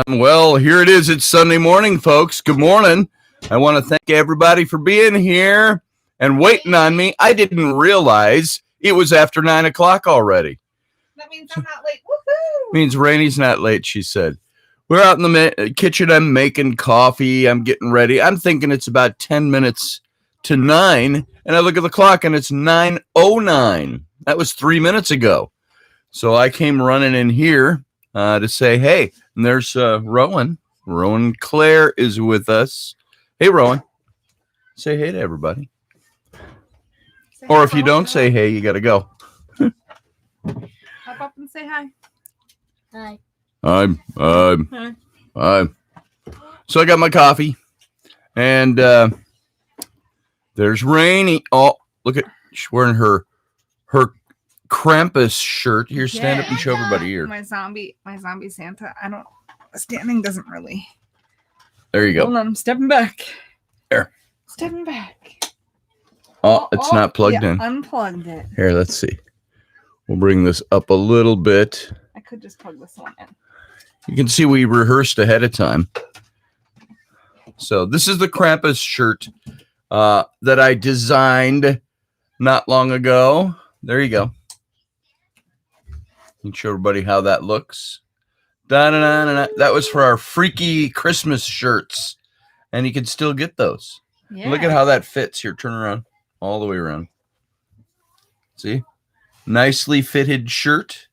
Well, here it is. It's Sunday morning, folks. Good morning. I want to thank everybody for being here and waiting on me. I didn't realize it was after 9 o'clock already. That means I'm not late. Woohoo! Means Rainey's not late, she said. We're out in the kitchen. I'm making coffee. I'm getting ready. I'm thinking it's about 10 minutes to 9, and I look at the clock, and it's 9:09. That was 3 minutes ago. So I came running in here to say, hey, and there's Rowan. Rowan Claire is with us. Hey, Rowan. Say hey to everybody. Or if you don't say hey, you got to go. Hop up and say hi. Hi. Hi. So I got my coffee, and there's Rainy. Oh, look at, she's wearing her Krampus shirt. Here, stand up and show everybody here. My zombie Santa. Standing doesn't really. There you go. Hold on, I'm stepping back. There. Stepping back. Oh, it's not plugged in. Unplugged it. Here, let's see. We'll bring this up a little bit. I could just plug this one in. You can see we rehearsed ahead of time. So this is the Krampus shirt that I designed not long ago. There you go. You can show everybody how that looks. Da-da-da-da-da. That was for our freaky Christmas shirts. And you can still get those. Yeah. Look at how that fits. Here, turn around. All the way around. See? Nicely fitted shirt.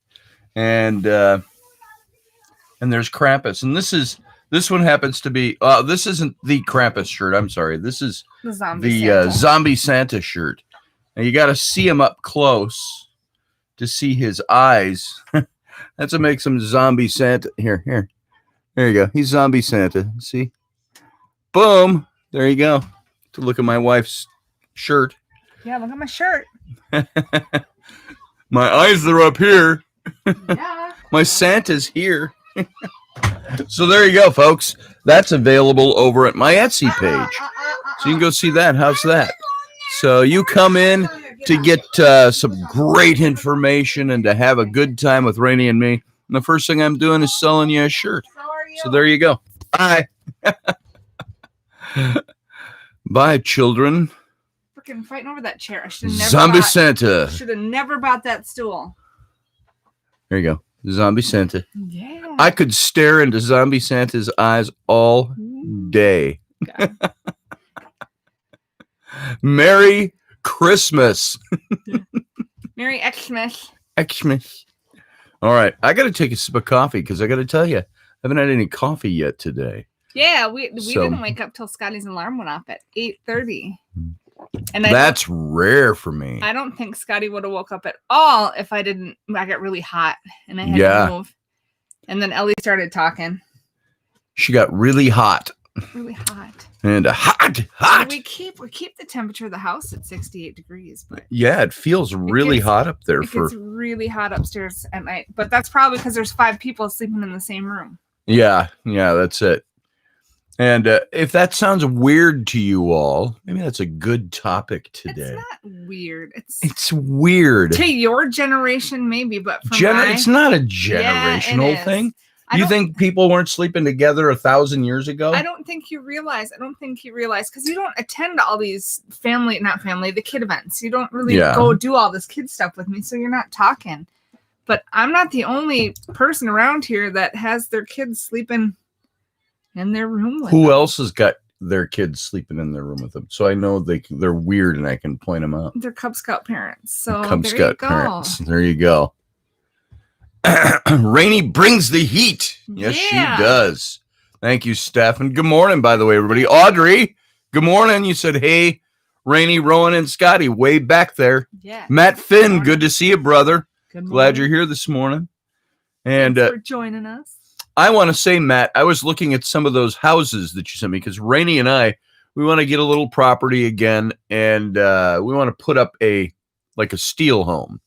And there's Krampus. And this one happens to be, this isn't the Krampus shirt. I'm sorry. This is the Zombie Santa shirt. Now you got to see him up close to see his eyes. That's what makes him Zombie Santa. Here. There you go. He's Zombie Santa. See? Boom. There you go. To look at my wife's shirt. Yeah, look at my shirt. My eyes are up here. Yeah. My Santa's here. So there you go, folks. That's available over at my Etsy page. So you can go see that. How's that? So you come in to get some great information and to have a good time with Rainey and me. And the first thing I'm doing is selling you a shirt. So there you go. Bye. Bye, children. Freaking fighting over that chair. I should have never Zombie Santa. Should have never bought that stool. There you go. Zombie Santa. Yeah. I could stare into Zombie Santa's eyes all day. Okay. Merry Christmas. Merry Xmas. Xmas. All right. I got to take a sip of coffee because I got to tell you, I haven't had any coffee yet today. Yeah, we didn't wake up till Scotty's alarm went off at 8:30. And that's rare for me. I don't think Scotty would have woke up at all if I didn't. I got really hot and I had to move. And then Ellie started talking. She got really hot. Really hot. And hot. And we keep the temperature of the house at 68 degrees. But yeah, it feels really hot up there. It gets really hot upstairs at night. But that's probably because there's 5 people sleeping in the same room. Yeah, that's it. And if that sounds weird to you all, maybe that's a good topic today. It's not weird. It's weird. To your generation, maybe, but for it's not a generational thing. You think people weren't sleeping together 1,000 years ago? I don't think you realize because you don't attend all these the kid events. You don't really go do all this kid stuff with me, so you're not talking. But I'm not the only person around here that has their kids sleeping in their room with Who them. else has got their kids sleeping in their room with them? So I know they're weird and I can point them out. They're Cub Scout parents. So Cub Scout parents. There you go. Rainey brings the heat. Yes, she does. Thank you, Steph. And good morning, by the way, everybody. Audrey, good morning. You said, hey, Rainey, Rowan, and Scotty, way back there. Yeah. Matt Finn, good to see you, brother. Good Glad you're here this morning. And thanks for joining us. I want to say, Matt, I was looking at some of those houses that you sent me because Rainey and I, we want to get a little property again, and we want to put up a steel home,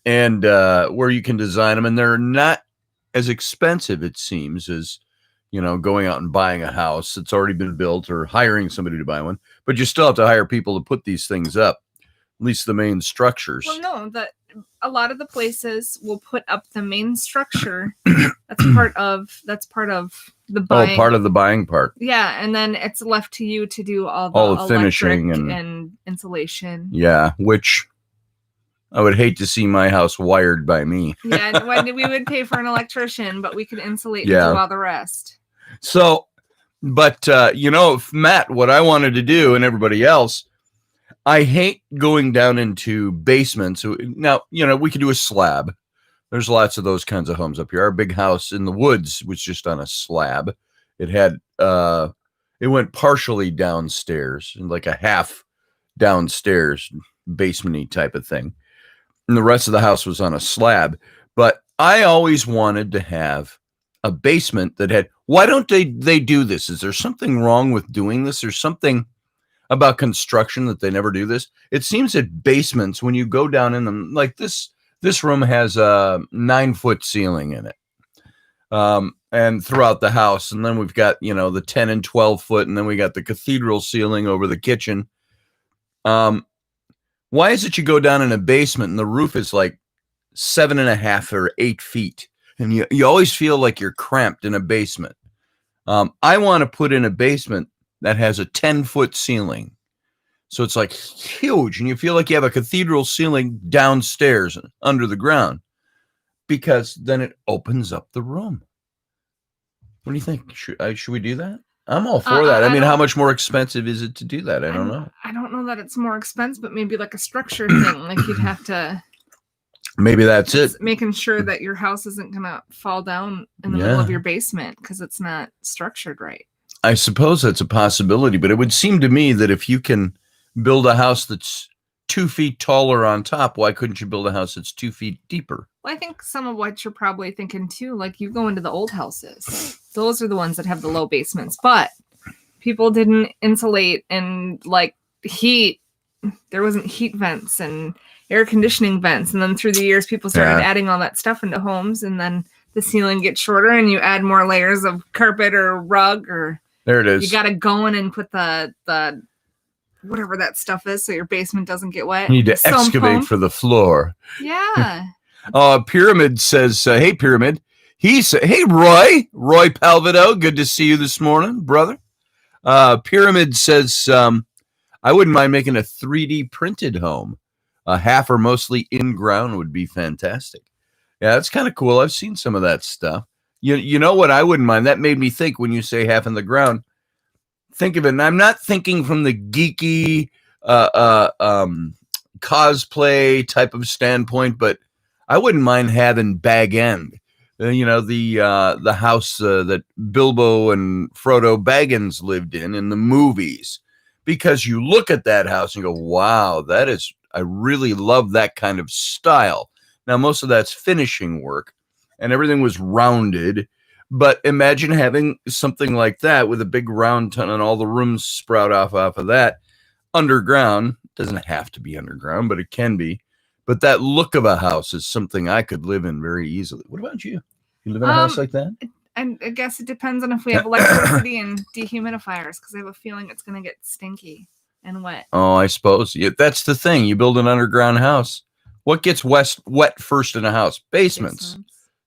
and where you can design them, and they're not as expensive, it seems, as going out and buying a house that's already been built or hiring somebody to buy one. But you still have to hire people to put these things up. least the main structures. Well, no, a lot of the places will put up the main structure. That's part of the buying. Oh, part of the buying part. Yeah, and then it's left to you to do all the finishing and insulation. Yeah, which I would hate to see my house wired by me. Yeah, we would pay for an electrician, but we could insulate and do all the rest. So, but Matt, what I wanted to do, and everybody else, I hate going down into basements. Now, we could do a slab. There's lots of those kinds of homes up here. Our big house in the woods was just on a slab. It had, it went partially downstairs, like a half downstairs basement-y type of thing. And the rest of the house was on a slab. But I always wanted to have a basement that had, why don't they do this? Is there something wrong with doing this? There's something about construction that they never do this. It seems that basements, when you go down in them, like this room has a 9-foot ceiling in it. And throughout the house. And then we've got, the 10 and 12 foot, and then we got the cathedral ceiling over the kitchen. Why is it you go down in a basement and the roof is like 7.5 or 8 feet? And you always feel like you're cramped in a basement. I want to put in a basement that has a 10-foot ceiling. So it's like huge. And you feel like you have a cathedral ceiling downstairs under the ground, because then it opens up the room. What do you think? Should we do that? I'm all for that. I mean, how much more expensive is it to do that? I don't know. I don't know that it's more expensive, but maybe like a structure thing. Like you'd have to. Maybe that's it. Making sure that your house isn't going to fall down in the middle of your basement because it's not structured right. I suppose that's a possibility, but it would seem to me that if you can build a house that's 2 feet taller on top, why couldn't you build a house that's 2 feet deeper? Well, I think some of what you're probably thinking too, like you go into the old houses. Those are the ones that have the low basements, but people didn't insulate and like heat. There wasn't heat vents and air conditioning vents. And then through the years, people started adding all that stuff into homes, and then the ceiling gets shorter and you add more layers of carpet or rug, or there it is. You got to go in and put the whatever that stuff is so your basement doesn't get wet. You need to excavate for the floor. Yeah. Pyramid says, hey, Pyramid. He said, hey, Roy Palvido. Good to see you this morning, brother. Pyramid says, I wouldn't mind making a 3D printed home. Half or mostly in ground would be fantastic. Yeah, that's kind of cool. I've seen some of that stuff. You know what I wouldn't mind? That made me think when you say half in the ground. Think of it, and I'm not thinking from the geeky cosplay type of standpoint, but I wouldn't mind having Bag End. The house that Bilbo and Frodo Baggins lived in the movies. Because you look at that house and go, wow, I really love that kind of style. Now, most of that's finishing work, and everything was rounded. But imagine having something like that with a big round ton and all the rooms sprout off of that underground. It doesn't have to be underground, but it can be. But that look of a house is something I could live in very easily. What about you? You live in a house like that? And I guess it depends on if we have electricity and dehumidifiers, because I have a feeling it's going to get stinky and wet. Oh, I suppose. Yeah, that's the thing. You build an underground house. What gets wet first in a house? Basements.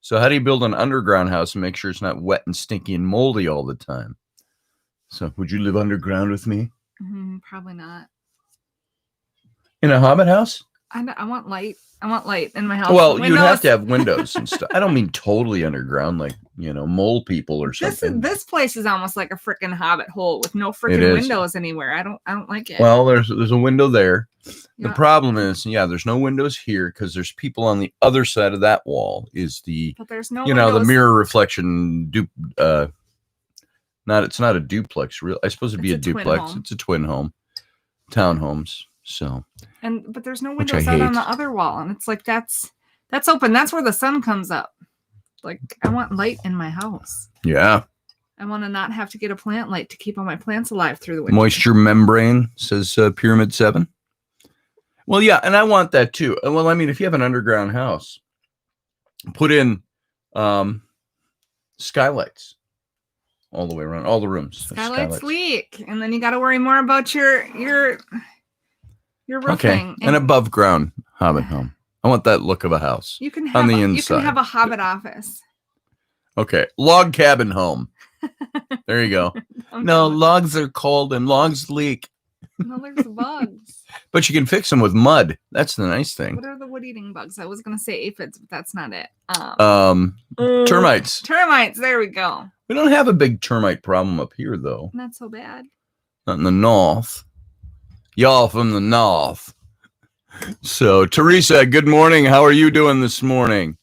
So how do you build an underground house and make sure it's not wet and stinky and moldy all the time? So would you live underground with me? Probably not. In a Hobbit house? I want light. I want light in my house. Well, you'd have to have windows and stuff. I don't mean totally underground, like, mole people or something. This place is almost like a freaking Hobbit hole with no freaking windows anywhere. I don't like it. Well, there's a window there. Yeah. The problem is, there's no windows here because there's people on the other side of that wall. But there's no windows. The mirror reflection. It's not a duplex. I suppose it'd be a duplex. It's a twin home, townhomes. So. But there's no windows out on the other wall, and it's like that's open. That's where the sun comes up. Like, I want light in my house. Yeah. I want to not have to get a plant light to keep all my plants alive through the winter. Moisture membrane, says Pyramid 7. Well, yeah, and I want that too. Well, I mean, if you have an underground house, put in skylights all the way around, all the rooms. Skylights leak, and then you got to worry more about your Your roofing. Okay, an above ground hobbit home. I want that look of a house. You can have on the inside. You can have a hobbit office. Okay, log cabin home. There you go. No, logs are cold and logs leak. No, there's bugs. But you can fix them with mud. That's the nice thing. What are the wood-eating bugs? I was going to say aphids, but that's not it. Termites. Termites. There we go. We don't have a big termite problem up here, though. Not so bad. Not in the north. Y'all from the north. So, Teresa, good morning. How are you doing this morning?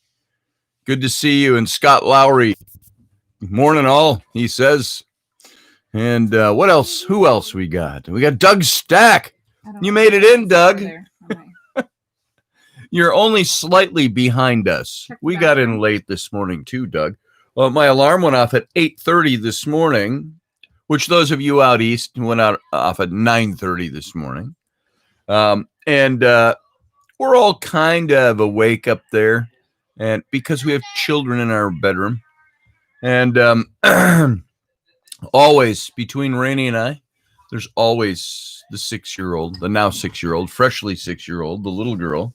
Good to see you. And Scott Lowry. Morning, all, he says. And what else? Who else we got? We got Doug Stack. You made it in, Doug. You're only slightly behind us. We got in late this morning, too, Doug. Well, my alarm went off at 8:30 this morning, which those of you out east went off at 9:30 this morning. And we're all kind of awake up there, and because we have children in our bedroom. And always, between Raini and I, there's always the 6-year-old, the now 6-year-old, freshly 6-year-old, the little girl,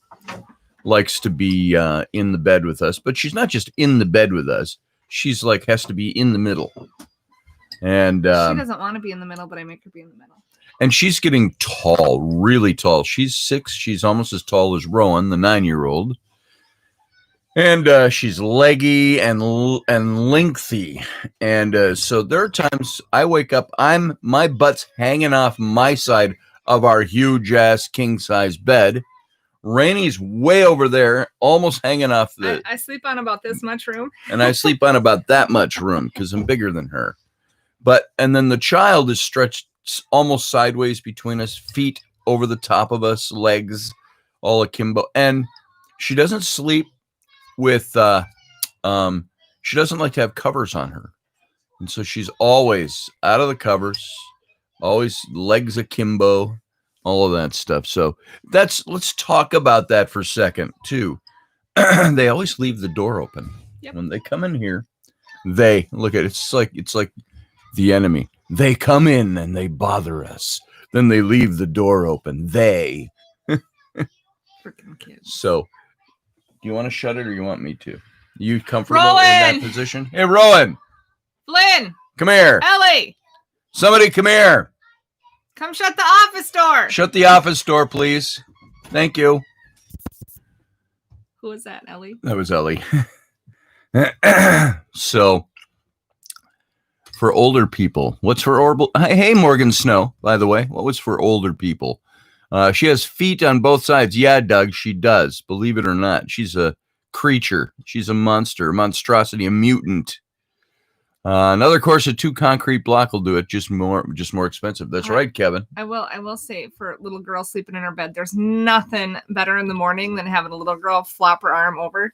likes to be in the bed with us. But she's not just in the bed with us. She's like, has to be in the middle. And she doesn't want to be in the middle, but I make her be in the middle. And she's getting tall, really tall. She's 6. She's almost as tall as Rowan, the 9-year-old. And she's leggy and lengthy. And so there are times I wake up, my butt's hanging off my side of our huge ass king size bed. Rainey's way over there, almost hanging off the. I sleep on about this much room. And I sleep on about that much room because I'm bigger than her. And then the child is stretched almost sideways between us, feet over the top of us, legs all akimbo. And she doesn't sleep with she doesn't like to have covers on her, and so she's always out of the covers, always legs akimbo, all of that stuff. So let's talk about that for a second too. They always leave the door open. Yep. When they come in here. They look at it's like the enemy. They come in and they bother us, then they leave the door open. They freaking kids. So do you want to shut it or you want me to? You comfortable in that position? Hey, Rowan. Flynn. Come here. Ellie. Somebody come here. Come shut the office door. Shut the office door, please. Thank you. Who was that, Ellie? That was Ellie. So, for older people, what's for orbital? Hey, Morgan Snow, by the way, what was for older people? She has feet on both sides. Yeah, Doug, she does. Believe it or not. She's a creature. She's a monster, a monstrosity, a mutant. Another course of 2 concrete block will do it. Just more expensive. That's right, Kevin. I will say, for little girl sleeping in her bed, there's nothing better in the morning than having a little girl flop her arm over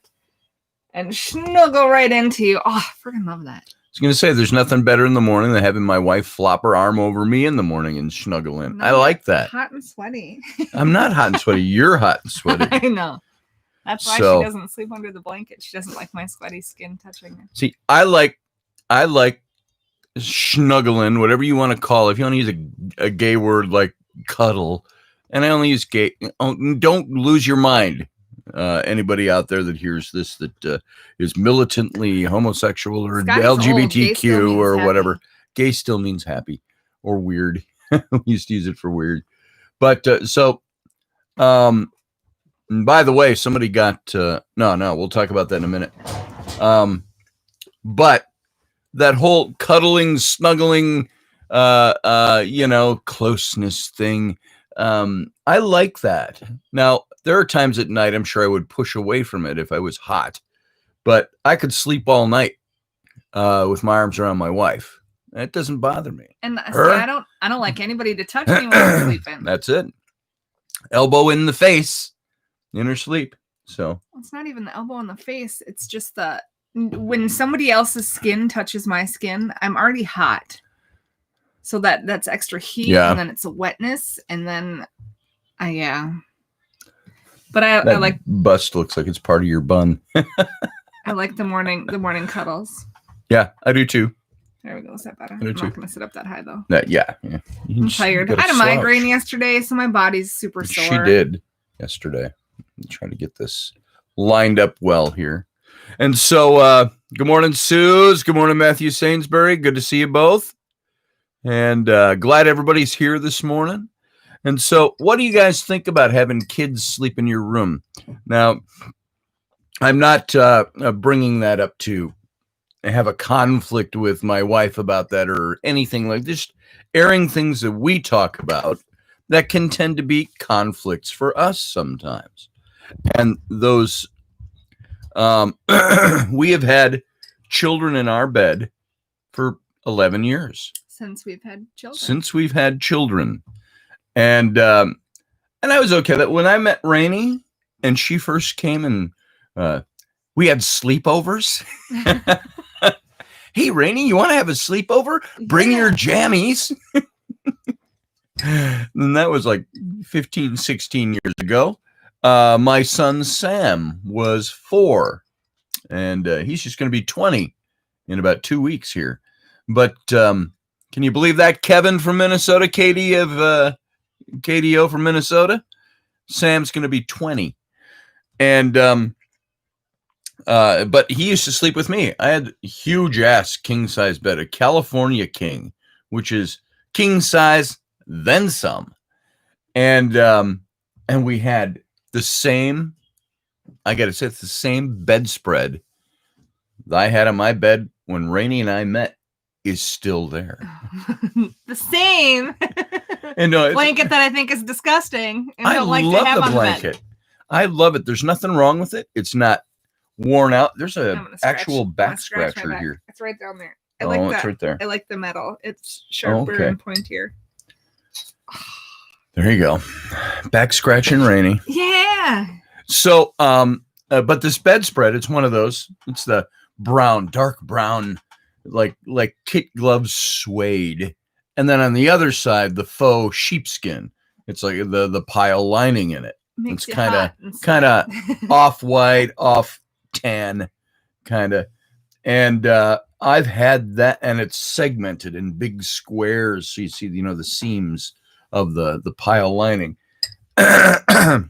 and snuggle right into you. Oh, I freaking love that. I was going to say, there's nothing better in the morning than having my wife flop her arm over me in the morning and snuggle in. No, I like that. Hot and sweaty. I'm not hot and sweaty. You're hot and sweaty. I know. That's why she doesn't sleep under the blanket. She doesn't like my sweaty skin touching her. See, I like snuggling, whatever you want to call it. If you want to use a gay word like cuddle, and I only use gay. Don't lose your mind. Anybody out there that hears this that is militantly homosexual or LGBTQ or whatever. Gay still means happy or weird. We used to use it for weird. But by the way, somebody got no, we'll talk about that in a minute. But that whole cuddling, snuggling, closeness thing, I like that. Now, there are times at night I'm sure I would push away from it if I was hot, but I could sleep all night with my arms around my wife. It doesn't bother me. And see, I don't like anybody to touch me when I'm sleeping. That's it. Elbow in the face in her sleep. So it's not even the elbow in the face. It's just when somebody else's skin touches my skin, I'm already hot. So that's extra heat, and then it's a wetness, and then But I like bust looks like it's part of your bun. I like the morning cuddles. Yeah, I do too. There we go. Is that better? I'm not going to sit up that high, though. Yeah. I'm tired. I had a migraine yesterday, so my body's super sore. She did yesterday. I'm trying to get this lined up well here. And so, good morning, Suze. Good morning, Matthew Sainsbury. Good to see you both. And glad everybody's here this morning. And so, what do you guys think about having kids sleep in your room? Now, I'm not bringing that up to have a conflict with my wife about that or anything like this. Just airing things that we talk about that can tend to be conflicts for us sometimes. And those, we have had children in our bed for 11 years. Since we've had children. And I was okay that when I met Raini and she first came and we had sleepovers. Hey, Raini, you want to have a sleepover? Bring your jammies. And that was like 15, 16 years ago. My son Sam was 4, and he's just going to be 20 in about 2 weeks here. But can you believe that? Kevin from Minnesota, Katie of KDO from Minnesota. Sam's going to be 20. And but he used to sleep with me. I had a huge ass king size bed, a California king, which is king size then some. And we had the same, I got to say, it's the same bedspread that I had on my bed when Raini and I met is still there. The same and blanket that I think is disgusting. And I love the blanket. I love it. There's nothing wrong with it. It's not worn out. There's an actual back scratcher here. It's right down there. It's right there. I like the metal. It's sharper and pointier. There you go. Back scratching Raini. Yeah. So, but this bedspread, it's one of those. It's the brown, dark brown, like kit gloves suede. And then on the other side, the faux sheepskin. It's like the pile lining in it. It's kind of off white, off tan, kind of. And I've had that, and it's segmented in big squares, so you see, the seams of the pile lining. It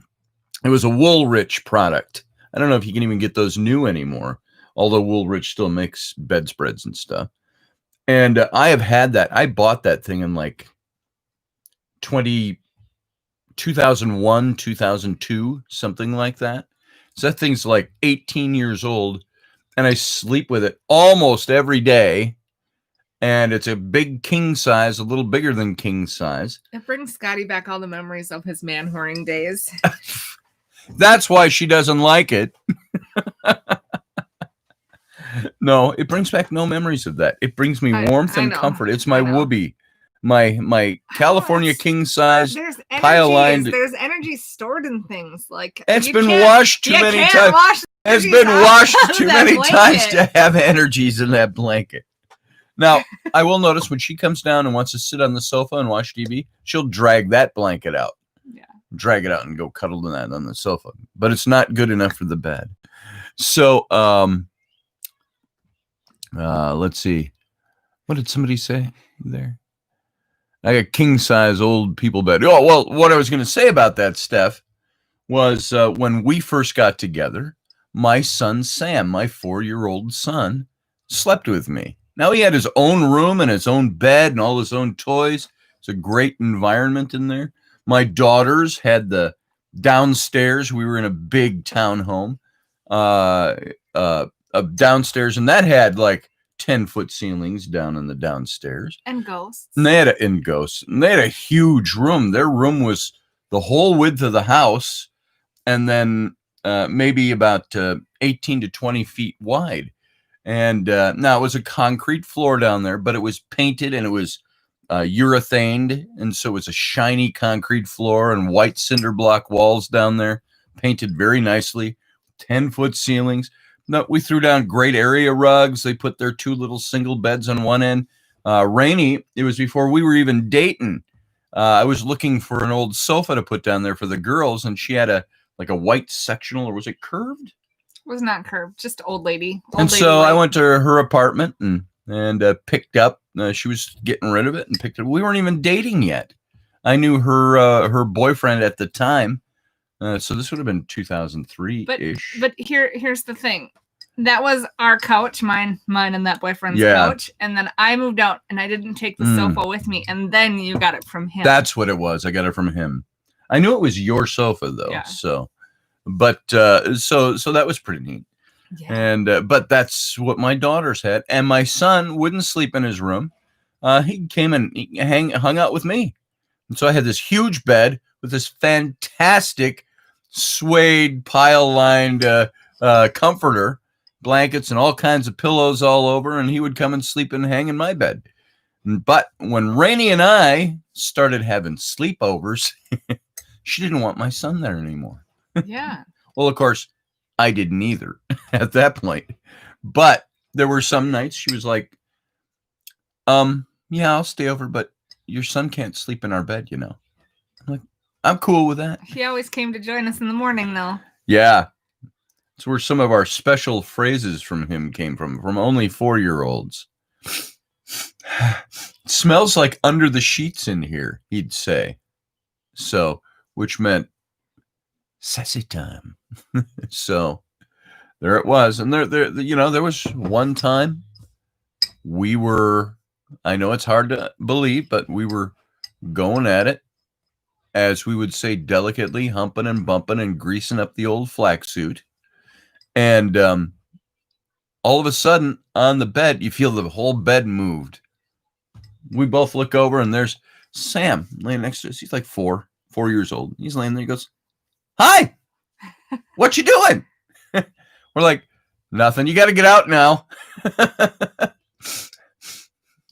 was a Woolrich product. I don't know if you can even get those new anymore, although Woolrich still makes bedspreads and stuff. And I have had that. I bought that thing in like 2001, 2002, something like that. So that thing's like 18 years old, and I sleep with it almost every day. And it's a big king size, a little bigger than king size. It brings Scotty back all the memories of his man whoring days. That's why she doesn't like it. No, it brings back no memories of that. It brings me warmth and comfort. It's my whoopee. My California king size pile lined. There's energy stored in things like it's been washed too many times. It's been washed too many times to have energies in that blanket. Now, I will notice when she comes down and wants to sit on the sofa and watch TV, she'll drag that blanket out. Yeah. Drag it out and go cuddle in that on the sofa. But it's not good enough for the bed. So, let's see. What did somebody say there? I got king size old people bed. Oh, well, what I was going to say about that, Steph, was when we first got together, my son Sam, my 4-year-old son, slept with me. Now he had his own room and his own bed and all his own toys. It's a great environment in there. My daughters had the downstairs. We were in a big townhome downstairs, and that had like 10-foot ceilings down in the downstairs. And ghosts. And they had a huge room. Their room was the whole width of the house, and then maybe about 18 to 20 feet wide. And now it was a concrete floor down there, but it was painted and it was urethaned. And so it was a shiny concrete floor and white cinder block walls down there, painted very nicely, 10-foot ceilings. No, we threw down great area rugs. They put their 2 little single beds on one end. Raini, it was before we were even dating. I was looking for an old sofa to put down there for the girls, and she had a white sectional, or was it curved? Was not curved, just old lady. So I went to her apartment and and picked up. She was getting rid of it and picked it up. We weren't even dating yet. I knew her boyfriend at the time. So this would have been 2003-ish. But here's the thing. That was our couch, mine and that boyfriend's couch. And then I moved out and I didn't take the sofa with me. And then you got it from him. That's what it was. I got it from him. I knew it was your sofa though. Yeah. So that was pretty neat. Yeah. And but that's what my daughters had. And my son wouldn't sleep in his room. He came and hung out with me. And so I had this huge bed with this fantastic suede pile-lined comforter, blankets, and all kinds of pillows all over, and he would come and sleep and hang in my bed. But when Raini and I started having sleepovers, she didn't want my son there anymore. Yeah. Well, of course, I didn't either at that point. But there were some nights she was like, yeah, I'll stay over, but your son can't sleep in our bed, you know. I'm like, I'm cool with that. He always came to join us in the morning, though. Yeah. It's where some of our special phrases from him came from only 4-year-olds. Smells like under the sheets in here, he'd say. So, which meant sassy time. So, there it was. And there was one time we were, I know it's hard to believe, but we were going at it, as we would say, delicately humping and bumping and greasing up the old flax suit. And all of a sudden, on the bed, you feel the whole bed moved. We both look over, and there's Sam laying next to us. He's like 4 years old. He's laying there. He goes, "Hi, what you doing?" We're like, "Nothing. You got to get out now."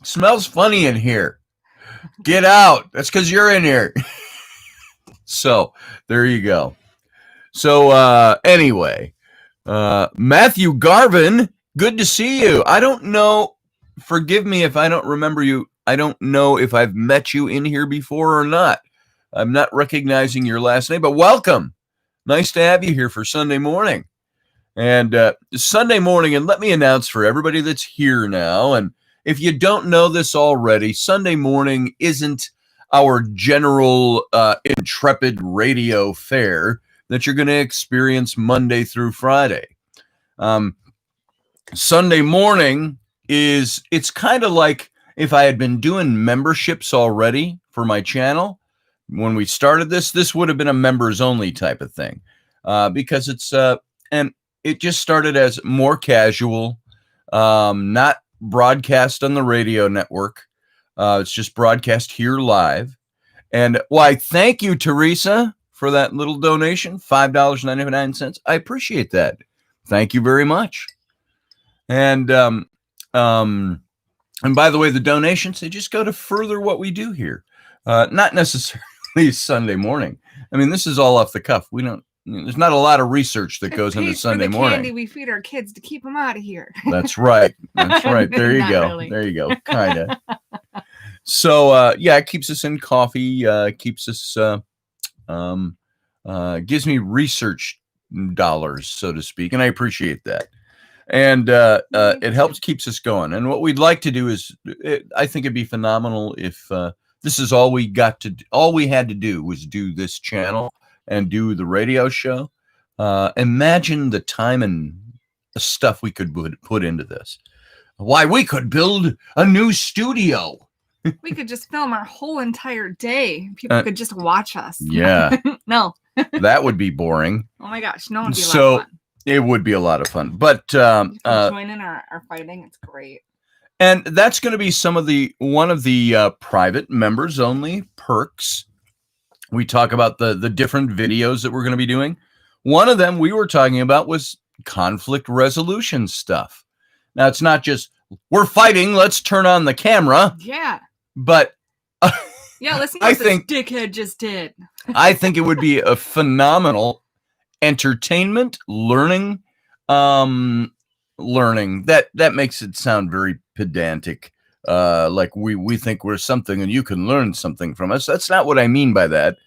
Smells funny in here. Get out. That's because you're in here. So there you go. So anyway, Matthew Garvin, good to see you. I don't know. Forgive me if I don't remember you. I don't know if I've met you in here before or not. I'm not recognizing your last name, but welcome. Nice to have you here for Sunday morning. And Sunday morning, and let me announce for everybody that's here now, and if you don't know this already, Sunday morning isn't our general intrepid radio fare that you're going to experience Monday through Friday. Sunday morning it's kind of like if I had been doing memberships already for my channel. When we started this would have been a members only type of thing, because it's and it just started as more casual, not broadcast on the radio network. It's just broadcast here live. And why, thank you, Teresa, for that little donation, $5.99. I appreciate that. Thank you very much. And by the way, the donations, they just go to further what we do here. Not necessarily Sunday morning. I mean, this is all off the cuff. There's not a lot of research that goes into Sunday morning. Candy we feed our kids to keep them out of here. That's right. That's right. There you go. Really. There you go. Kind of. So, it keeps us in coffee, keeps us, gives me research dollars, so to speak. And I appreciate that. And it helps, keeps us going. And what we'd like to do is, I think it'd be phenomenal if this is all we had to do was do this channel and do the radio show. Imagine the time and the stuff we could put into this. Why, we could build a new studio. We could just film our whole entire day. People could just watch us. Yeah. No. That would be boring. Oh my gosh. No, it'd be a lot of fun. It would be a lot of fun. But join in our fighting. It's great. And that's going to be one of the private members only perks. We talk about the different videos that we're going to be doing. One of them we were talking about was conflict resolution stuff. Now, it's not just, we're fighting, let's turn on the camera. Yeah. But yeah, listen to what this dickhead just did. I think it would be a phenomenal entertainment, learning. That makes it sound very pedantic. Like we think we're something and you can learn something from us. That's not what I mean by that.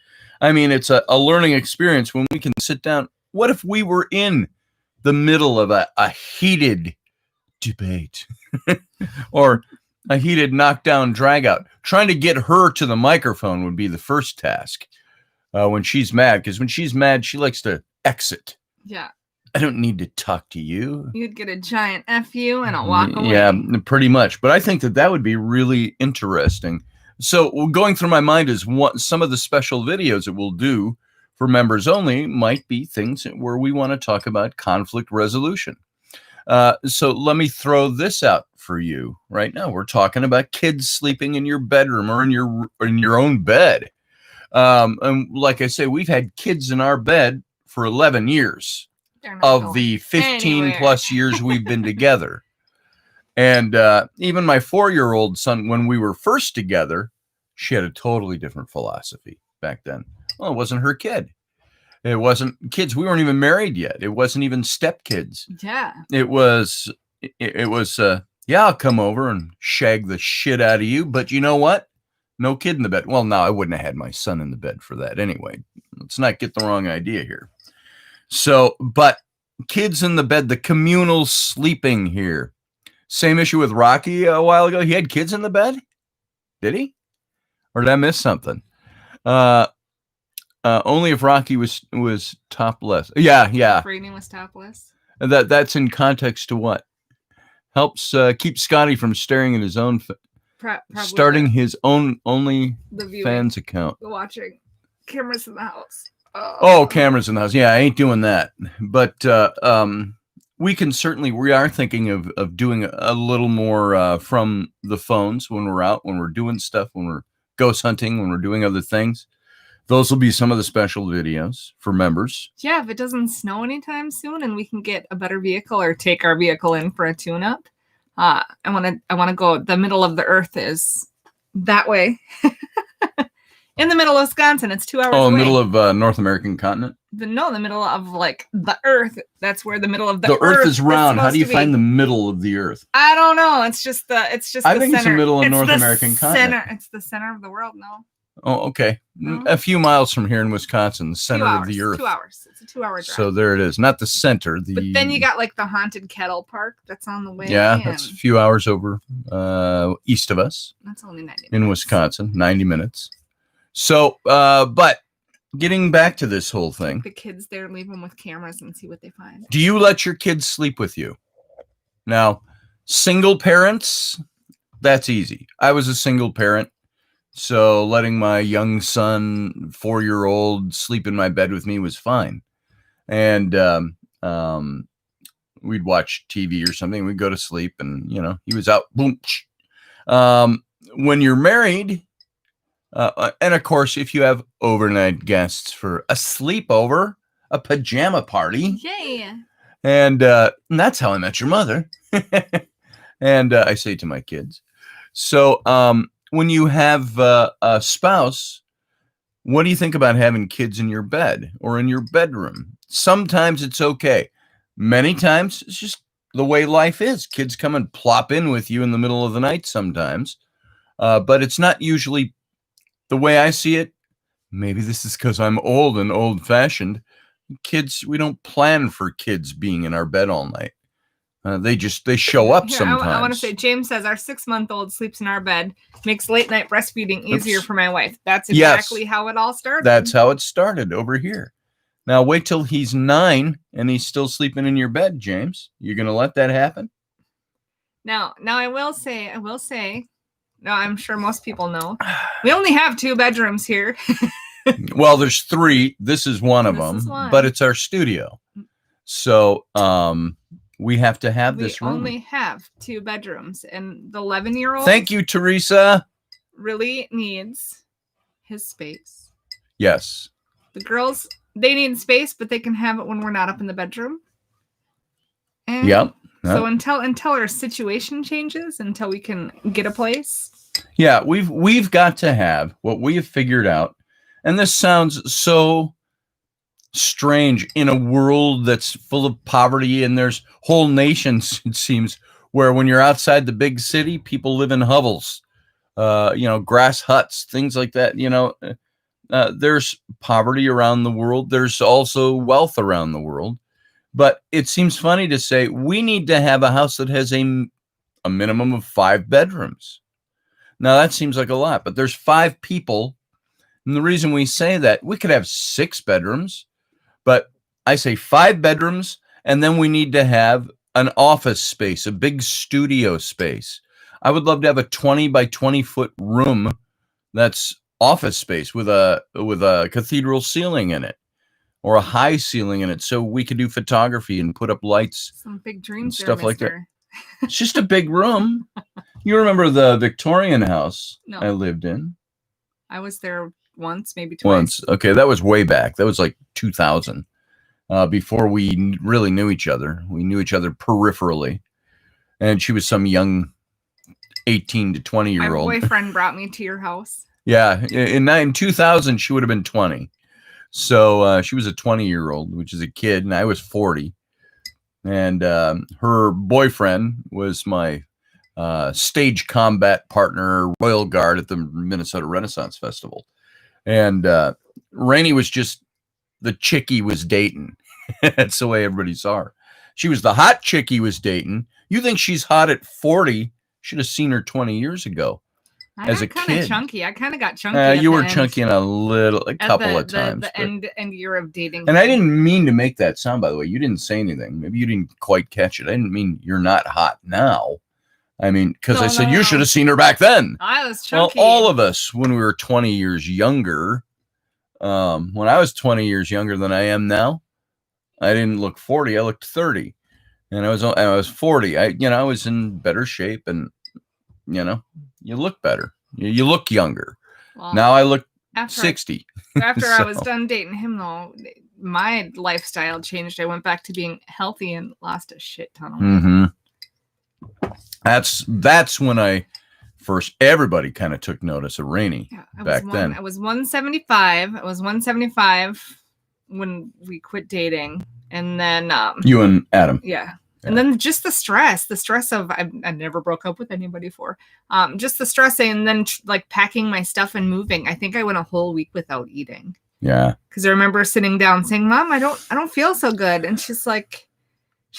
I mean, it's a learning experience when we can sit down. What if we were in the middle of a heated debate Or a heated knockdown drag out. Trying to get her to the microphone would be the first task when she's mad, because when she's mad, she likes to exit. Yeah. I don't need to talk to you. You'd get a giant F you and I'll walk away. Yeah, pretty much. But I think that would be really interesting. So going through my mind is what some of the special videos that we'll do for members only might be things where we want to talk about conflict resolution. So let me throw this out for you right now. We're talking about kids sleeping in your bedroom or in your own bed. And like I say, we've had kids in our bed for 11 years of the 15 plus years we've been together. And even my 4-year-old son, when we were first together, she had a totally different philosophy back then. Well, it wasn't her kid. It wasn't kids. We weren't even married yet. It wasn't even stepkids. Yeah. It was, yeah, I'll come over and shag the shit out of you. But you know what? No kid in the bed. Well, no, I wouldn't have had my son in the bed for that anyway. Let's not get the wrong idea here. So, but kids in the bed, the communal sleeping here. Same issue with Rocky a while ago. He had kids in the bed? Did he? Or did I miss something? Only if Rocky was topless. Yeah. Raini was topless. That's in context to what? Helps keep Scotty from staring at his own, starting his own OnlyFans account. Watching cameras in the house. Oh, cameras in the house. Yeah, I ain't doing that. But we are thinking of doing a little more from the phones when we're out, when we're doing stuff, when we're ghost hunting, when we're doing other things. Those will be some of the special videos for members. Yeah, if it doesn't snow anytime soon and we can get a better vehicle or take our vehicle in for a tune-up, I want to go. The middle of the earth is that way. In the middle of Wisconsin, it's 2 hours away. Oh, middle of North American continent? The middle of like the earth. That's where the middle of the earth is round. How do you find the middle of the earth? I don't know. It's just the I think center. it's the middle of North American continent. It's the center of the world. No. Oh, okay. No. A few miles from here in Wisconsin, the center of the earth. 2 hours. It's a 2-hour drive. So there it is. Not the center. But then you got like the haunted kettle park that's on the way. Yeah, that's a few hours over east of us. That's only 90 minutes. In Wisconsin, 90 minutes. So, but getting back to this whole thing. The kids there, leave them with cameras and see what they find. Do you let your kids sleep with you? Now, single parents, that's easy. I was a single parent. So letting my young son, 4-year-old, sleep in my bed with me was fine. And we'd watch TV or something. We'd go to sleep and, he was out. Boom. When you're married, and of course, if you have overnight guests for a sleepover, a pajama party. Yay. And that's how I met your mother. And I say to my kids. So, when you have a spouse, what do you think about having kids in your bed or in your bedroom? Sometimes it's okay. Many times it's just the way life is. Kids come and plop in with you in the middle of the night sometimes. But it's not usually the way I see it. Maybe this is because I'm old and old-fashioned. Kids, we don't plan for kids being in our bed all night. They show up sometimes. I want to say, James says our 6-month-old sleeps in our bed, makes late night breastfeeding easier for my wife. That's exactly how it all started. That's how it started over here. Now wait till he's 9 and he's still sleeping in your bed, James. You're going to let that happen? Now I will say, no, I'm sure most people know. We only have 2 bedrooms here. Well, there's 3. This is one of them, but it's our studio. So, we have to have this room. We only have 2 bedrooms, and the 11-year-old. Thank you, Teresa. Really needs his space. Yes. The girls, they need space, but they can have it when we're not up in the bedroom. And yep. So until our situation changes, until we can get a place. Yeah, we've got to have what we have figured out, and this sounds so strange in a world that's full of poverty, and there's whole nations, it seems, where when you're outside the big city, people live in hovels, grass huts, things like that. There's poverty around the world. There's also wealth around the world. But it seems funny to say we need to have a house that has a a minimum of 5 bedrooms. Now that seems like a lot, but there's 5 people. And the reason we say that, we could have 6 bedrooms, but I say 5 bedrooms, and then we need to have an office space, a big studio space. I would love to have a 20 by 20 foot room that's office space with a cathedral ceiling in it, or a high ceiling in it, so we could do photography and put up lights. Some big dreams, stuff like that. It's just a big room. You remember the Victorian house I lived in? I was there once, maybe twice. Okay, that was way back. That was like 2000. Before we really knew each other. We knew each other peripherally. And she was some young 18 to 20-year-old. My boyfriend brought me to your house. Yeah, in 2000, she would have been 20. So she was a 20-year-old, which is a kid, and I was 40. And her boyfriend was my stage combat partner, Royal Guard at the Minnesota Renaissance Festival. And Raini was just the chick he was dating. That's the way everybody saw her. She was the hot chick he was dating. You think she's hot at 40? Should have seen her 20 years ago. As a kid. Kind of chunky. I kind of got chunky. You were chunky in a couple of times. The end year of dating. And I didn't mean to make that sound, by the way. You didn't say anything. Maybe you didn't quite catch it. I didn't mean you're not hot now. I mean, because I said you should have seen her back then. I was chunky. Well, all of us, when we were 20 years younger, when I was 20 years younger than I am now, I didn't look 40. I looked 30. And I was 40. I was in better shape, and you look better. You look younger. Well, now I look 60. After I was done dating him, though, my lifestyle changed. I went back to being healthy and lost a shit ton of weight. That's when everybody kind of took notice of Raini back then. I was 175. I was 175 when we quit dating. And then you and Adam. Yeah. And then just the stress of I never broke up with anybody before. Just the stress, and then like packing my stuff and moving. I think I went a whole week without eating. Yeah. Because I remember sitting down saying, "Mom, I don't feel so good," and she's like,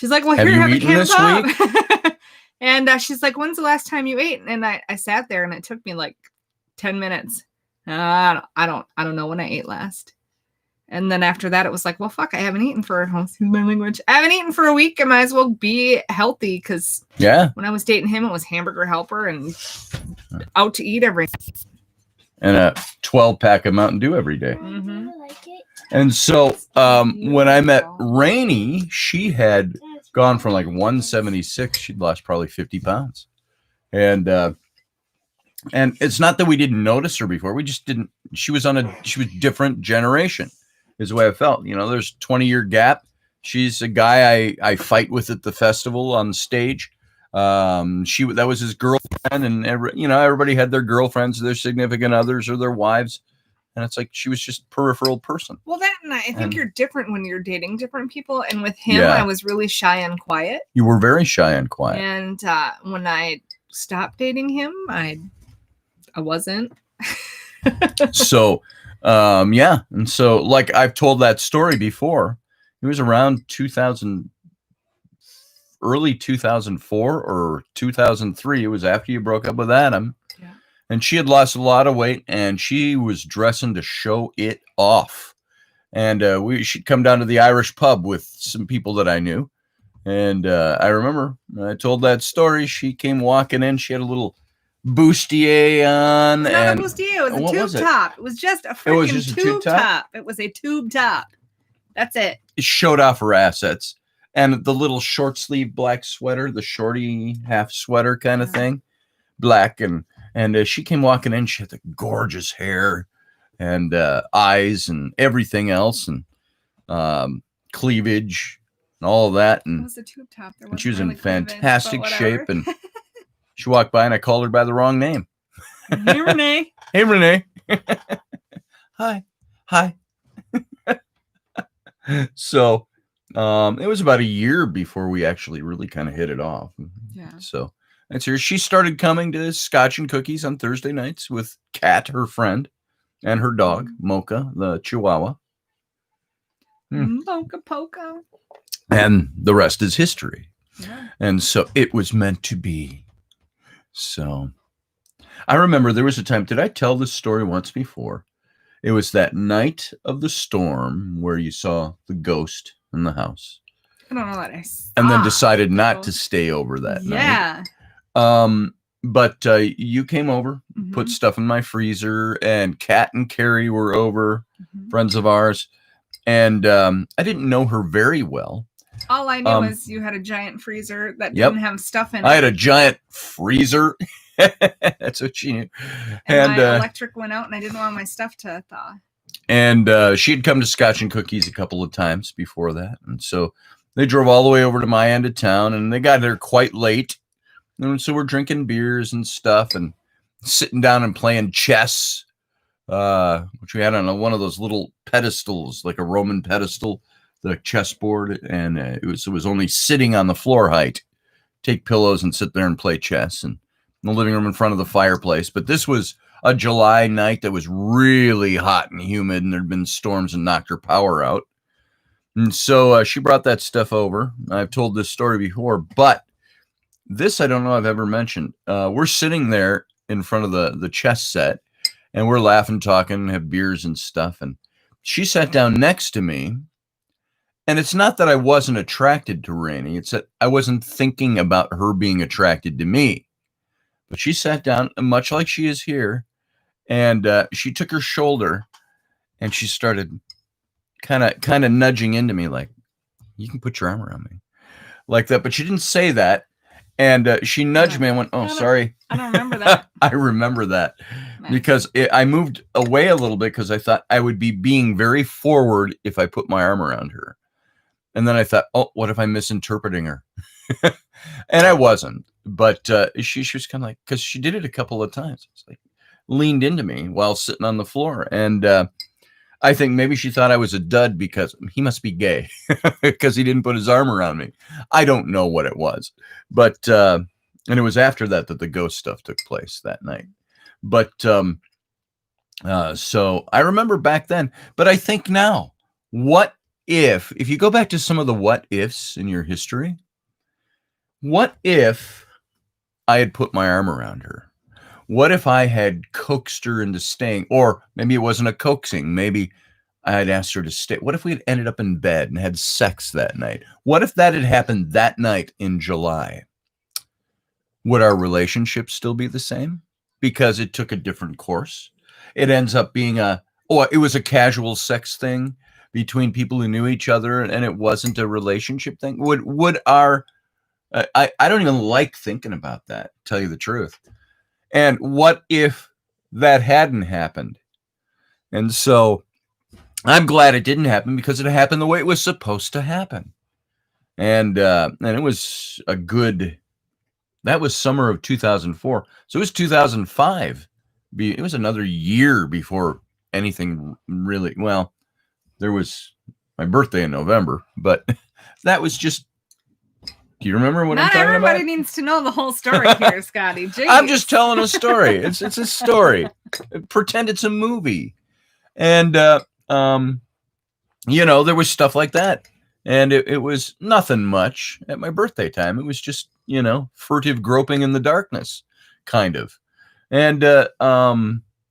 "Well, have here, you have eaten this week?" And she's like, "When's the last time you ate?" And I sat there, and it took me like 10 minutes. I don't know when I ate last. And then after that, it was like, well, fuck, I haven't eaten for, excuse my language, I haven't eaten for a week. I might as well be healthy, because when I was dating him, it was Hamburger Helper and out to eat every day. And a 12-pack of Mountain Dew every day. Mm-hmm. And so when I met Raini, she had gone from like 176. She'd lost probably 50 pounds. And it's not that we didn't notice her before. We just didn't. She was different generation. Is the way I felt. There's a 20-year gap. She's a guy I fight with at the festival on stage. That was his girlfriend, and everybody had their girlfriends, their significant others, or their wives, and it's like she was just a peripheral person. Well, I think you're different when you're dating different people, and with him, I was really shy and quiet. You were very shy and quiet. And when I stopped dating him, I wasn't. So. And so like I've told that story before, it was around early 2004 or 2003. It was after you broke up with Adam. Yeah. And she had lost a lot of weight, and she was dressing to show it off. And she'd come down to the Irish pub with some people that I knew. And I remember I told that story. She came walking in. She had a little bustier on. Not a bustier, it was a tube top. It was just a freaking tube top. It was a tube top. That's it. It showed off her assets. And the little short sleeve black sweater, the shorty half sweater kind of thing, black. And she came walking in. She had the gorgeous hair and eyes and everything else, and cleavage and all of that. And it was a tube top. And she was in fantastic shape. And she walked by, and I called her by the wrong name. Hey, Renee. Hey, Renee. Hi. So it was about a year before we actually really kind of hit it off. Yeah. So that's her. She started coming to Scotch and Cookies on Thursday nights with Kat, her friend, and her dog, Mocha, the Chihuahua. Mocha Poco. And the rest is history. Yeah. And so it was meant to be. So I remember there was a time, did I tell this story once before? It was that night of the storm where you saw the ghost in the house. I don't know what I saw. And then decided not to stay over that night. But you came over, put stuff in my freezer, and Kat and Carrie were over, friends of ours. And I didn't know her very well. All I knew was you had a giant freezer that didn't have stuff in it. I had a giant freezer. That's what she knew. And my electric went out and I didn't want my stuff to thaw. And she had come to Scotch and Cookies a couple of times before that. And so they drove all the way over to my end of town and they got there quite late. And so we're drinking beers and stuff and sitting down and playing chess, which we had on one of those little pedestals, like a Roman pedestal, the chessboard. And it was only sitting on the floor height. Take pillows and sit there and play chess, and in the living room in front of the fireplace. But this was a July night that was really hot and humid, and there'd been storms and knocked her power out. And so she brought that stuff over. I've told this story before, but this I don't know I've ever mentioned. We're sitting there in front of the chess set, and we're laughing, talking, have beers and stuff. And she sat down next to me. And it's not that I wasn't attracted to Raini. It's that I wasn't thinking about her being attracted to me. But she sat down, much like she is here, and she took her shoulder, and she started kind of nudging into me, like, you can put your arm around me, like that. But she didn't say that, and she nudged me. I went, oh, sorry. I don't remember that. I remember that because I moved away a little bit because I thought I would be being very forward if I put my arm around her. And then I thought, oh, what if I'm misinterpreting her? And I wasn't. But she was kind of like, because she did it a couple of times. It's like leaned into me while sitting on the floor. And I think maybe she thought I was a dud because he must be gay because he didn't put his arm around me. I don't know what it was. But, and it was after that the ghost stuff took place that night. But so I remember back then. But I think now, what if you go back to some of the what ifs in your history, what if I had put my arm around her? What if I had coaxed her into staying? Or maybe it wasn't a coaxing. Maybe I had asked her to stay. What if we had ended up in bed and had sex that night? What if that had happened that night in July? Would our relationship still be the same? Because it took a different course. It ends up being it was a casual sex thing between people who knew each other, and it wasn't a relationship thing. Would our I don't even like thinking about that, to tell you the truth. And what if that hadn't happened? And so I'm glad it didn't happen because it happened the way it was supposed to happen. And it was that was summer of 2004. So it was 2005. It was another year before anything really, well, there was my birthday in November, but that was just, do you remember what I'm talking about? Not everybody needs to know the whole story here, Scotty. Jeez. I'm just telling a story. It's a story. Pretend it's a movie. And, there was stuff like that. And it was nothing much at my birthday time. It was just, furtive groping in the darkness, kind of. And,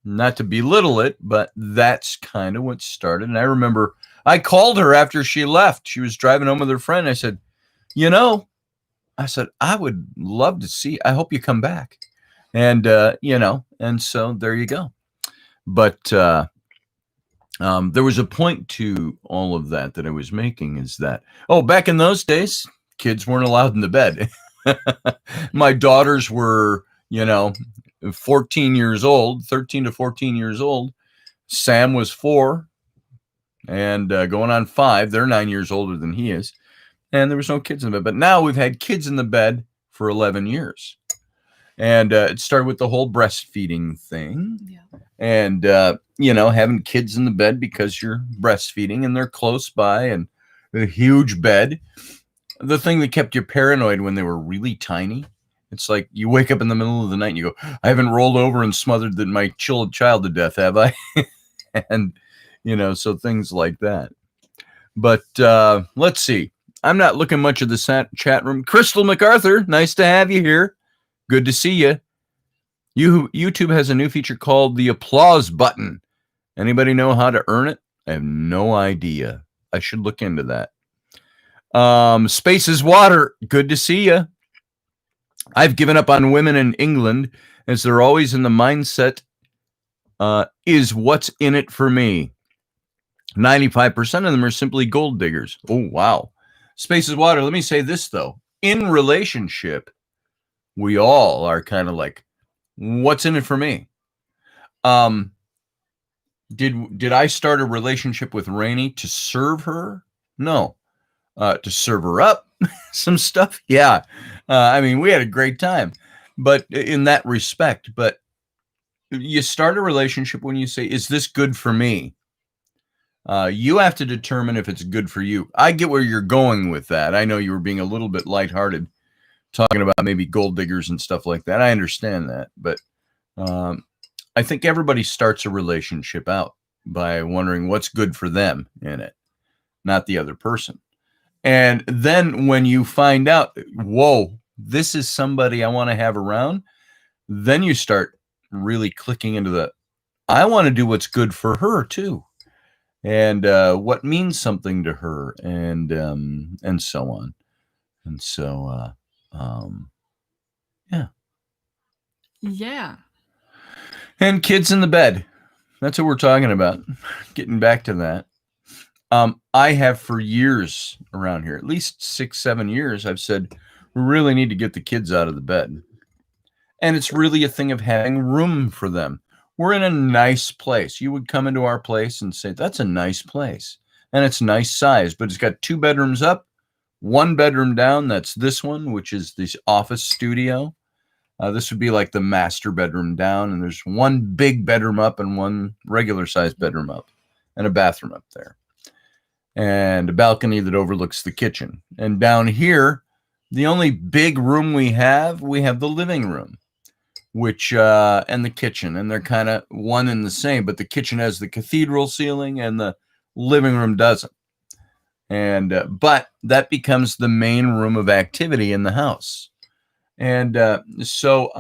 not to belittle it, but that's kind of what started. And I remember I called her after she left. She was driving home with her friend. I said, I would love to see, I hope you come back. And, and so there you go. But there was a point to all of that I was making is that, back in those days, kids weren't allowed in the bed. My daughters were, 13 to 14 years old. Sam was 4 and going on 5. They're 9 years older than he is. And there was no kids in the bed. But now we've had kids in the bed for 11 years. And it started with the whole breastfeeding thing. Yeah. And, having kids in the bed because you're breastfeeding and they're close by and a huge bed. The thing that kept you paranoid when they were really tiny. It's like you wake up in the middle of the night and you go, I haven't rolled over and smothered my child to death, have I? And, so things like that. But let's see. I'm not looking much at the chat room. Crystal MacArthur, nice to have you here. Good to see you. YouTube has a new feature called the applause button. Anybody know how to earn it? I have no idea. I should look into that. Space is water. Good to see you. I've given up on women in England as they're always in the mindset is what's in it for me. 95% of them are simply gold diggers. Oh, wow. Space is water. Let me say this, though. In relationship, we all are kind of like, what's in it for me? Did I start a relationship with Raini to serve her? No. To serve her up some stuff? Yeah. I mean, we had a great time, but in that respect, but you start a relationship when you say, is this good for me? You have to determine if it's good for you. I get where you're going with that. I know you were being a little bit lighthearted, talking about maybe gold diggers and stuff like that. I understand that, but I think everybody starts a relationship out by wondering what's good for them in it, not the other person. And then when you find out, whoa, this is somebody I want to have around, then you start really clicking into I want to do what's good for her too. And what means something to her, and so on. And so, yeah. Yeah. And kids in the bed. That's what we're talking about. Getting back to that. I have for years around here, at least 6-7 years, I've said, we really need to get the kids out of the bed. And it's really a thing of having room for them. We're in a nice place. You would come into our place and say, that's a nice place. And it's nice size, but it's got 2 bedrooms up, 1 bedroom down. That's this one, which is this office studio. This would be like the master bedroom down. And there's 1 big bedroom up and 1 regular sized bedroom up and a bathroom up there. And a balcony that overlooks the kitchen. And down here, the only big room we have the living room, which and the kitchen, and they're kind of one and the same, but the kitchen has the cathedral ceiling and the living room doesn't. And but that becomes the main room of activity in the house. And so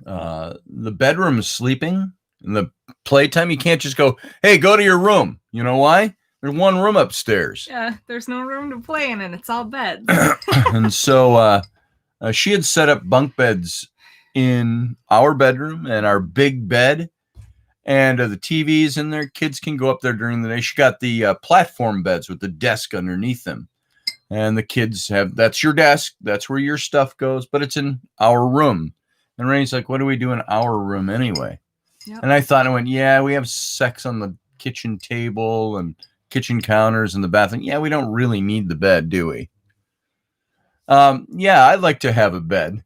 the bedroom is sleeping. In the playtime, you can't just go, hey, go to your room. You know why? There's 1 room upstairs. Yeah, there's no room to play in, and it's all beds. And so she had set up bunk beds in our bedroom and our big bed, and the TV's in there. Kids can go up there during the day. She got the platform beds with the desk underneath them. And the kids that's your desk. That's where your stuff goes, but it's in our room. And Rainey's like, what do we do in our room anyway? Yep. And I thought, I went, yeah, we have sex on the kitchen table and kitchen counters and the bathroom. Yeah, we don't really need the bed, do we? Yeah, I'd like to have a bed.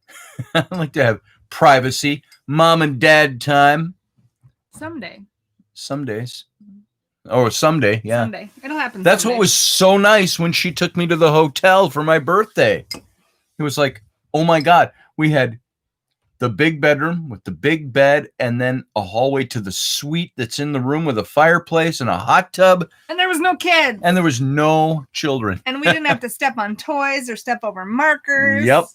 I'd like to have privacy, mom and dad time. Someday. Some days. Oh, someday, yeah. Someday. It'll happen. That's someday. What was so nice when she took me to the hotel for my birthday. It was like, oh my God, we had the big bedroom with the big bed, and then a hallway to the suite that's in the room with a fireplace and a hot tub. And there was no kids. And there was no children. And we didn't have to step on toys or step over markers. Yep.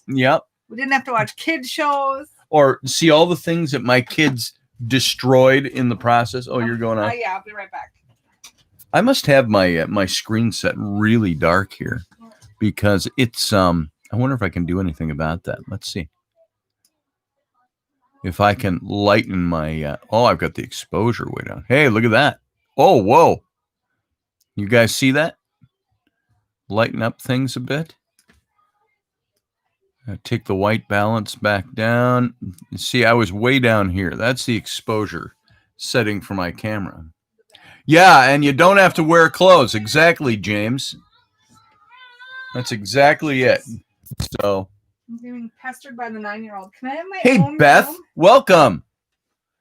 We didn't have to watch kids shows. Or see all the things that my kids destroyed in the process. Oh, you're going on? Yeah, I'll be right back. I must have my my screen set really dark here because it's I wonder if I can do anything about that. Let's see. If I can lighten my, I've got the exposure way down. Hey, look at that. Oh, whoa. You guys see that? Lighten up things a bit. Take the white balance back down. See, I was way down here. That's the exposure setting for my camera. Yeah, and you don't have to wear clothes. Exactly, James. That's exactly it. So... I'm being pestered by the 9-year-old. Can I have my own Beth, room? Welcome.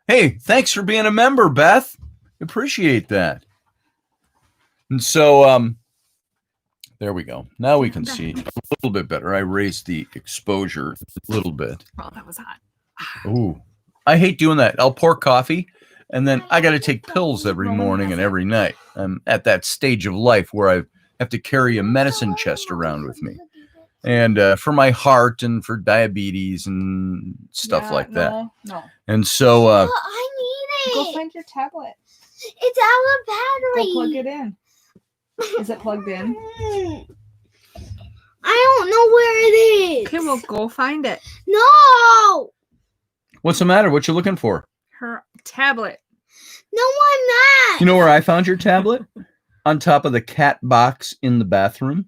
Hey, thanks for being a member, Beth. Appreciate that. And so, there we go. Now we can see a little bit better. I raised the exposure a little bit. Oh, that was hot. Ooh, I hate doing that. I'll pour coffee, and then I got to take pills every morning and every night. I'm at that stage of life where I have to carry a medicine chest around with me. And for my heart and for diabetes and stuff like that. No. And so Well, I need it. Go find your tablet. It's out of battery. Go plug it in. Is it plugged in? I don't know where it is. Okay, well, go find it. No. what's the matter? What you looking for? Her tablet. No, I'm not. You know where I found your tablet? On top of the cat box in the bathroom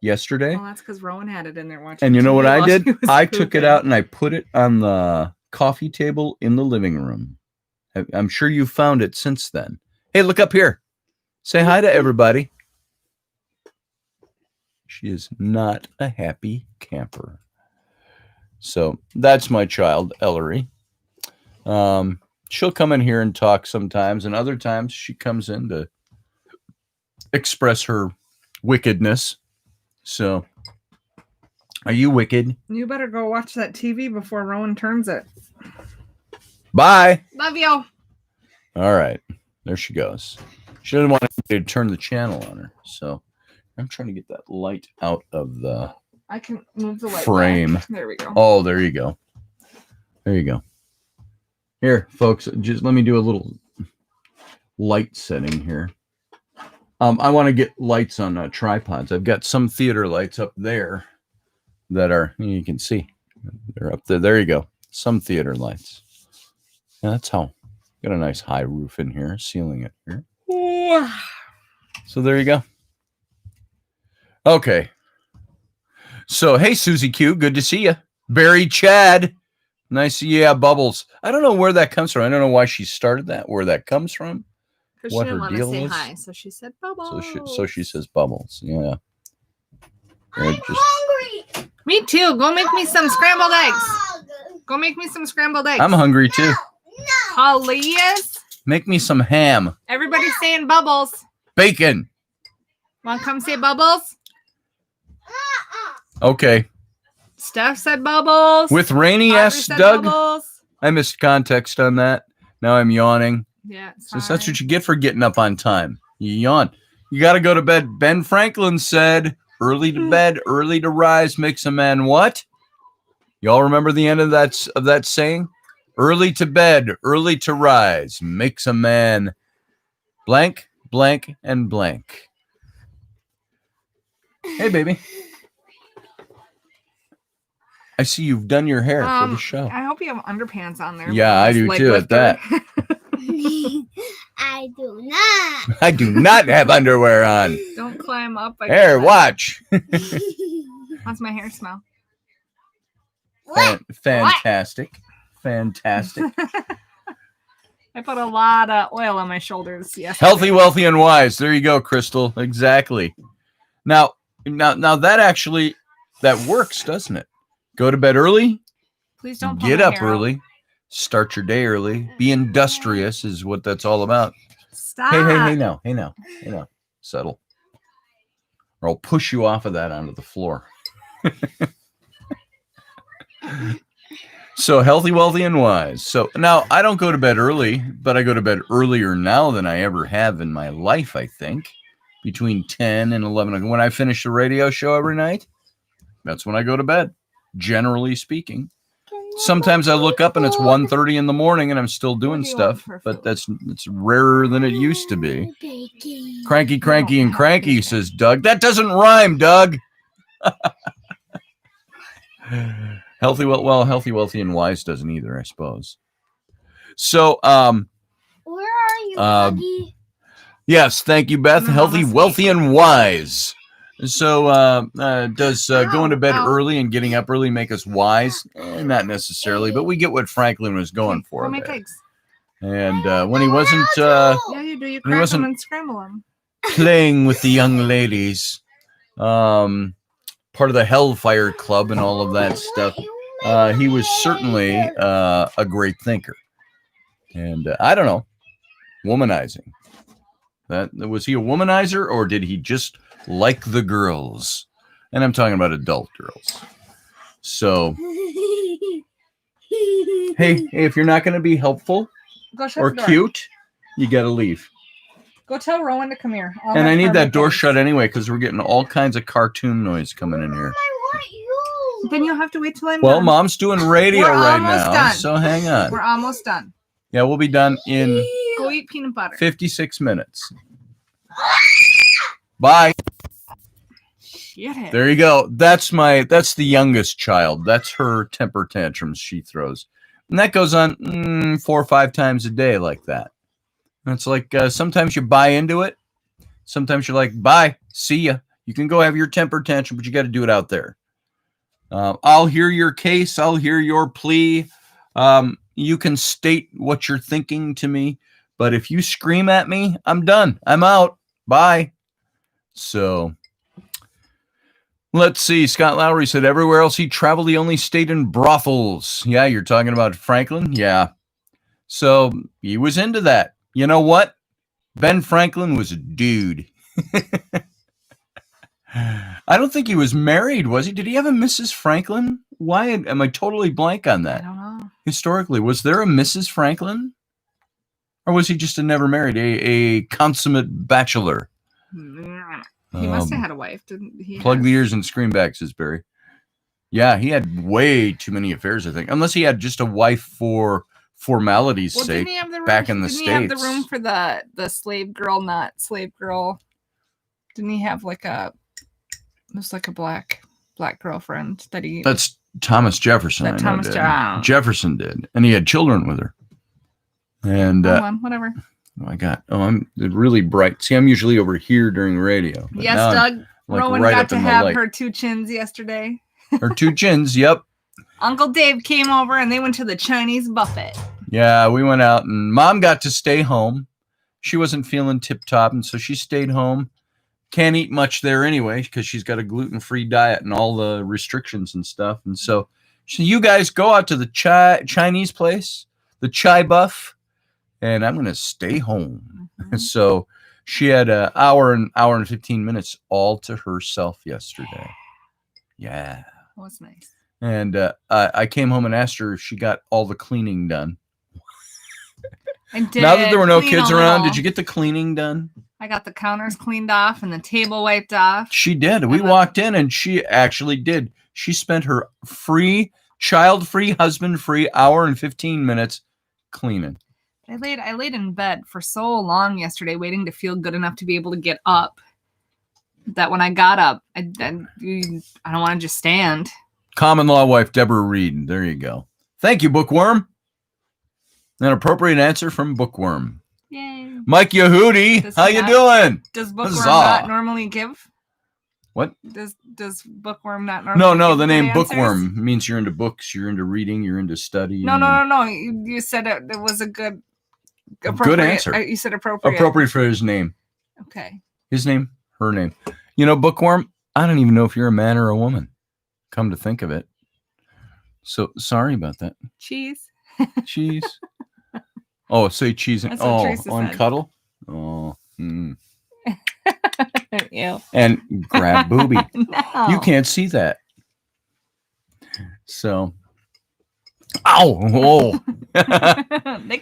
yesterday. Well, that's because Rowan had it in there watching. And you know what TV I while did? she was I took it pooping. out and I put it on the coffee table in the living room. I'm sure you found it since then. Hey, look up here. Say hi to everybody. She is not a happy camper. So that's my child, Ellery. She'll come in here and talk sometimes, and other times she comes in to express her wickedness. So, are you wicked? You better go watch that TV before Rowan turns it. Bye. Love you. All right. There she goes. She doesn't want to turn the channel on her. So, I'm trying to get that light out of the I can move the light frame. back. There we go. Oh, there you go. There you go. Here, folks, just let me do a little light setting here. I want to get lights on tripods. I've got some theater lights up there that are, you can see, they're up there. There you go. Some theater lights. Yeah, that's how. Got a nice high roof in here, ceiling it here. So there you go. Okay. So, hey, Susie Q, good to see you. Barry Chad. Nice. Yeah, Bubbles. I don't know where that comes from. I don't know why she started that, where that comes from. Because she What didn't her want to deal say was? hi, so she said Bubbles. So she says Bubbles. Yeah. I'm hungry. Me too. Go make me some scrambled eggs. Go make me some scrambled eggs. I'm hungry too. No. Please. Make me some ham. Everybody's saying Bubbles. Bacon. Want to come say Bubbles? Okay. Steph said Bubbles. With Rainy Audrey asked said Doug. Bubbles. I missed context on that. Now I'm yawning. Yeah, it's So that's fine. what you get for getting up on time. You yawn. You got to go to bed. Ben Franklin said, early to bed, early to rise makes a man what? Y'all remember the end of that saying? Early to bed, early to rise makes a man blank, blank, and blank. Hey, baby. I see you've done your hair for the show. I hope you have underpants on there. Yeah, I do too at that. I do not. I do not have underwear on. Don't climb up. Here, watch. How's my hair smell? Fantastic. Fantastic. I put a lot of oil on my shoulders. Yes. Healthy, wealthy, and wise. There you go, Crystal. Exactly. Now that actually that works, doesn't it? Go to bed early. Please don't pull Get my up hair out. early. Start your day early. Be industrious is what that's all about. Stop. Hey now. Settle. Or I'll push you off of that onto the floor. So healthy, wealthy, and wise. So now I don't go to bed early, but I go to bed earlier now than I ever have in my life, I think. Between 10 and 11. When I finish the radio show every night, that's when I go to bed, generally speaking. Sometimes I look up and it's 1:30 in the morning and I'm still doing stuff, but it's rarer than it used to be. Cranky, and cranky, says Doug. That doesn't rhyme, Doug. Healthy, wealthy, and wise doesn't either, I suppose. So, Where are you, Dougie? yes, thank you, Beth. Healthy, wealthy, and wise. So, does going to bed early and getting up early make us wise? Not necessarily, but we get what Franklin was going for. Go make there. eggs. And when he wasn't Yeah, you do. You He crack wasn't- them and scramble them. playing with the young ladies, part of the Hellfire Club and all of that stuff, he was certainly a great thinker. And I don't know, womanizing. Was he a womanizer or did he just like the girls? And I'm talking about adult girls. So, hey, if you're not going to be helpful Go shut or the door. cute, you got to leave. Go tell Rowan to come here. And I need that door shut anyway because we're getting all kinds of cartoon noise coming in here. not you. Then you'll have to wait till I'm Well, done. Mom's doing radio We're right almost now, done. so hang on. We're almost done. Yeah, we'll be done in Go eat peanut butter. 56 minutes. Bye. Shit. There you go. That's the youngest child. That's her temper tantrums she throws. And that goes on 4 or 5 times a day like that. And it's like sometimes you buy into it. Sometimes you're like, bye, see ya. You can go have your temper tantrum, but you got to do it out there. I'll hear your case. I'll hear your plea. You can state what you're thinking to me. But if you scream at me, I'm done. I'm out. Bye. So let's see. Scott Lowry said everywhere else he traveled, he only stayed in brothels. Yeah, you're talking about Franklin? Yeah. So he was into that. You know what? Ben Franklin was a dude. I don't think he was married, was he? Did he have a Mrs. Franklin? Why am I totally blank on that? I don't know. Historically, was there a Mrs. Franklin? Or was he just a never married, a consummate bachelor? He must have had a wife, didn't he? Plug the ears and scream back, says Barry. Yeah, he had way too many affairs, I think. Unless he had just a wife for formality's sake back in the States. Didn't he have the room for the slave girl, not slave girl? Didn't he have like a black girlfriend that he... That's Thomas Jefferson. That Thomas Jefferson did. And he had children with her. And whatever. I'm really bright. See, I'm usually over here during radio. Yes, Doug. Rowan got to have her 2 chins yesterday. Her 2 chins, yep. Uncle Dave came over and they went to the Chinese buffet. Yeah, we went out and Mom got to stay home. She wasn't feeling tip-top, and so she stayed home. Can't eat much there anyway because she's got a gluten-free diet and all the restrictions and stuff. And so you guys go out to the Chinese place, the Chai Buff, and I'm going to stay home. Mm-hmm. So she had an hour and 15 minutes all to herself yesterday. Yeah. That was nice. And I came home and asked her if she got all the cleaning done. I did. Now that there were no kids around, did you get the cleaning done? I got the counters cleaned off and the table wiped off. She did. We walked in and she actually did. She spent her child-free, husband-free hour and 15 minutes cleaning. I laid in bed for so long yesterday waiting to feel good enough to be able to get up that when I got up, I don't want to just stand. Common law wife Deborah Reed. There you go. Thank you, Bookworm. An appropriate answer from Bookworm. Yay. Mike Yehudi, how you doing? Does Bookworm not normally give? What? Does Bookworm not normally No, the name Bookworm means you're into books, you're into reading, you're into study. No. You said it was a good answer. You said appropriate. Appropriate for his name. Okay. His name, her name. You know, Bookworm, I don't even know if you're a man or a woman. Come to think of it. So sorry about that. Cheese. Cheese. Oh, say cheese and on cuddle. Oh. Mm. Ew. And grab booby. No. You can't see that. So. Ow! Whoa.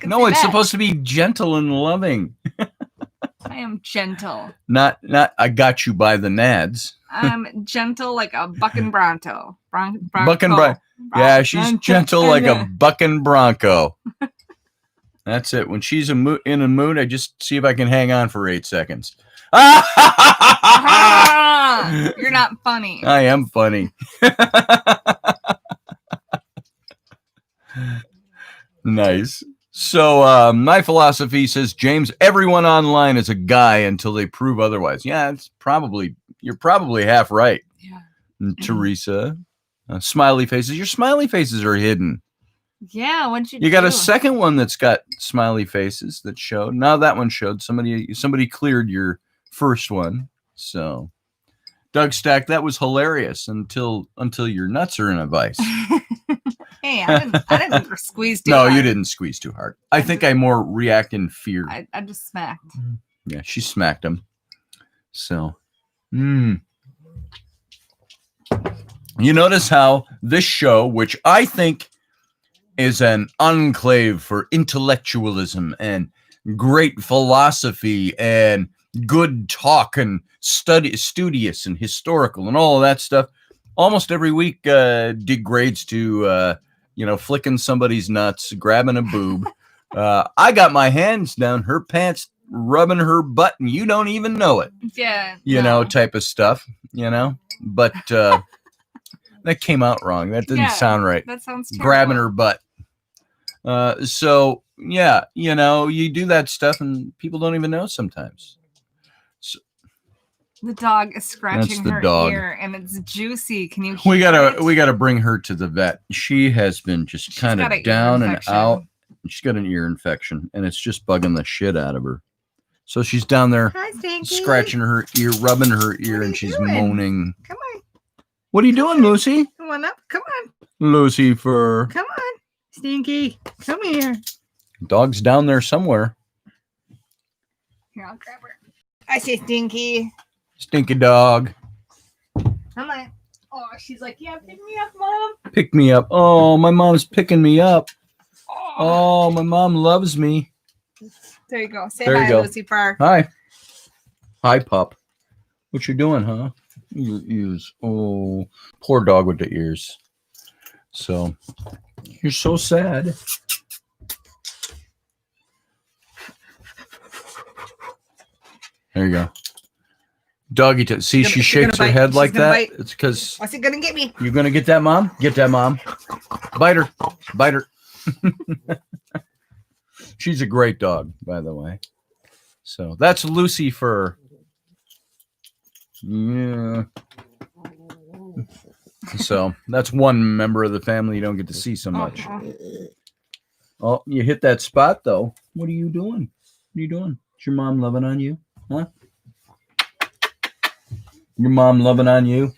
No, it's supposed to be gentle and loving. I am gentle. Not I got you by the nads. I'm gentle like a bucking bronco. Bronco. Yeah, she's gentle like a bucking bronco. That's it. When she's in a mood, I just see if I can hang on for 8 seconds. You're not funny. I am funny. Nice. So my philosophy says, James, everyone online is a guy until they prove otherwise. Yeah, you're probably half right. Yeah. And Teresa, smiley faces. Your smiley faces are hidden. Yeah, what'd you do? You got a second one that's got smiley faces that showed. Now that one showed. Somebody cleared your first one. So, Doug Stack, that was hilarious until your nuts are in a vice. Hey, I didn't squeeze too hard. No, you didn't squeeze too hard. I think I more react in fear. I just smacked. Yeah, she smacked him. So, You notice how this show, which I think is an enclave for intellectualism and great philosophy and good talk and studious and historical and all of that stuff, almost every week degrades to flicking somebody's nuts, grabbing a boob. I got my hands down her pants, rubbing her butt, and you don't even know it. Yeah. Type of stuff, But that came out wrong. That didn't sound right. That sounds terrible. Grabbing her butt. So, yeah, you do that stuff and people don't even know sometimes. So, the dog is scratching her dog. ear and it's juicy. Can you hear we gotta bring her to the vet. She has been just kind of down and out. She's got an ear infection and it's just bugging the shit out of her. So she's down there scratching her ear, rubbing her ear, and she's moaning. Come on. What are you doing, Lucy? Come on up. Come on. Lucifer. Come on. Stinky. Come here. Dog's down there somewhere. Here, I'll grab her. I say Stinky. Stinky dog. Come on. Oh, she's like, yeah, pick me up, Mom. Pick me up. Oh, my mom's picking me up. Oh, my mom loves me. There you go. Say hi, Lucifer. Hi. Hi, pup. What you doing, huh? Your ears. Oh, poor dog with the ears. So, you're so sad. There you go. Doggy. See, she shakes her head like that. Bite. It's because. What's it gonna get me? You're gonna get that, Mom? Get that, Mom. Bite her. Bite her. She's a great dog, by the way. So that's Lucifer. Yeah. So that's one member of the family you don't get to see so much. Oh, you hit that spot though. What are you doing? What are you doing? Is your mom loving on you? Huh? Your mom loving on you?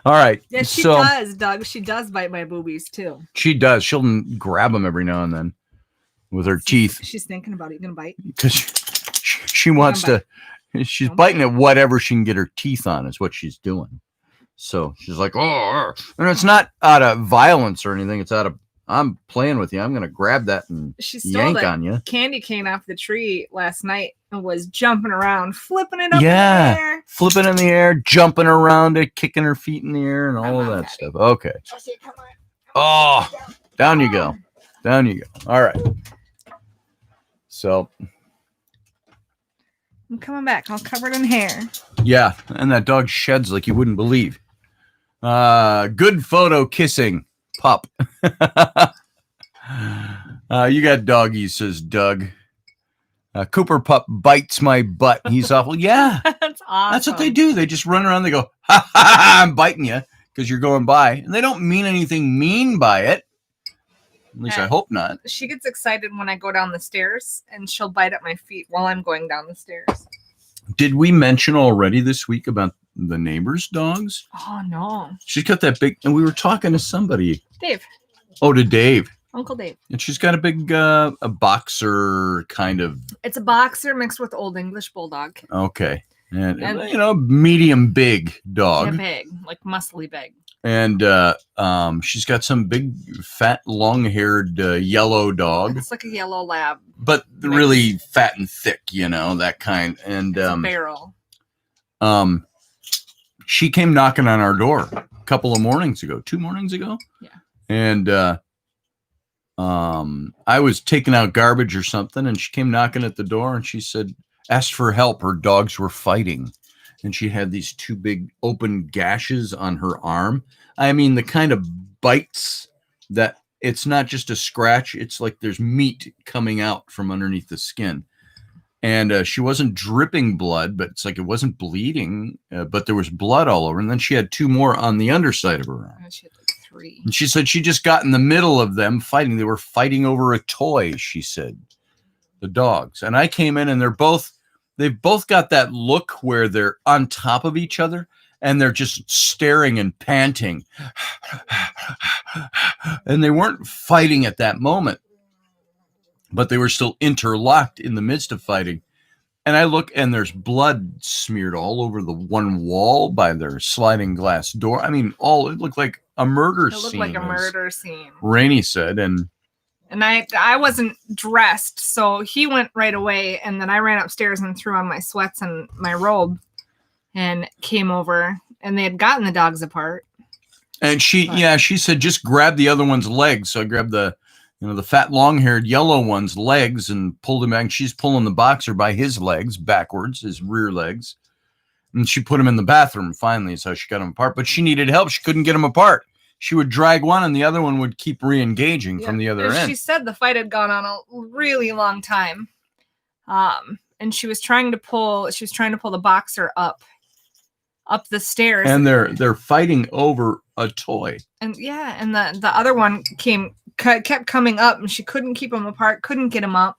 All right. Yeah, she does, Doug. She does bite my boobies too. She does. She'll grab them every now and then with her teeth. She's thinking about it. You gonna bite? Because she wants to. She's biting at whatever she can get her teeth on. Is what she's doing. So she's like, oh, and it's not out of violence or anything. It's out of I'm playing with you. I'm gonna grab that and yank on you. Candy cane off the tree last night and was jumping around, flipping it up in the air. Flipping in the air, jumping around it, kicking her feet in the air, and all of that stuff. Okay. Oh, down you go. Down you go. All right. So I'm coming back. All covered in hair. Yeah, and that dog sheds like you wouldn't believe. Good photo kissing. Pup. You got doggies, says Doug. Cooper pup bites my butt. He's awful. Yeah. That's awesome. That's what they do. They just run around. They go, ha, ha, ha, I'm biting you because you're going by. And they don't mean anything mean by it. At least I hope not. She gets excited when I go down the stairs and she'll bite at my feet while I'm going down the stairs. Did we mention already this week about the neighbor's dogs? Oh, no. She's got that big, and we were talking to somebody. Dave. Oh, to Dave. Uncle Dave. And she's got a big, a boxer kind of. It's a boxer mixed with Old English Bulldog. Okay. And medium big dog. Yeah, big, like muscly big. And she's got some big, fat, long-haired yellow dog. It's like a yellow lab. But really fat and thick, that kind. And it's a barrel. She came knocking on our door a couple of mornings ago. 2 mornings ago? Yeah. And I was taking out garbage or something, and she came knocking at the door, and she said, asked for help. Her dogs were fighting. And she had these 2 big open gashes on her arm. I mean, the kind of bites that it's not just a scratch. It's like there's meat coming out from underneath the skin. And she wasn't dripping blood, but it's like it wasn't bleeding, but there was blood all over. And then she had 2 more on the underside of her arm. She had like 3. And she said she just got in the middle of them fighting. They were fighting over a toy, she said, the dogs. And I came in and they've both got that look where they're on top of each other and they're just staring and panting. And they weren't fighting at that moment, but they were still interlocked in the midst of fighting. And I look and there's blood smeared all over the one wall by their sliding glass door. I mean, it looked like a murder scene. It looked like a murder scene. Raini said, and I wasn't dressed, so he went right away, and then I ran upstairs and threw on my sweats and my robe and came over, and they had gotten the dogs apart. And she said, just grab the other one's legs. So I grabbed the fat, long-haired yellow one's legs and pulled him back. She's pulling the boxer by his legs backwards, his rear legs. And she put him in the bathroom. Finally, is how she got him apart. But she needed help. She couldn't get him apart. She would drag one, and the other one would keep re-engaging from the other end. She said the fight had gone on a really long time. And she was trying to pull the boxer up the stairs. And they're fighting over a toy. And the other one kept coming up, and she couldn't keep them apart, couldn't get him up.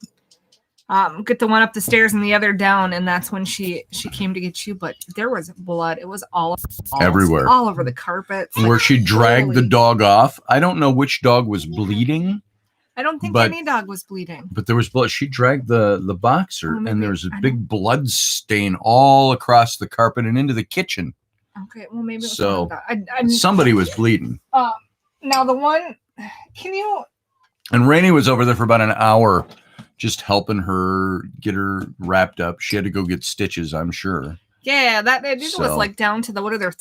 Get the one up the stairs and the other down, and that's when she came to get you. But there was blood. It was all everywhere, all over the carpet. Where she dragged the dog off. I don't know which dog was bleeding. I don't think any dog was bleeding. But there was blood. She dragged the boxer, and there was a big blood stain all across the carpet and into the kitchen. Okay, well maybe it was somebody was bleeding. Now the one, And Raini was over there for about an hour, just helping her get her wrapped up. She had to go get stitches, I'm sure. Yeah, was like down to there's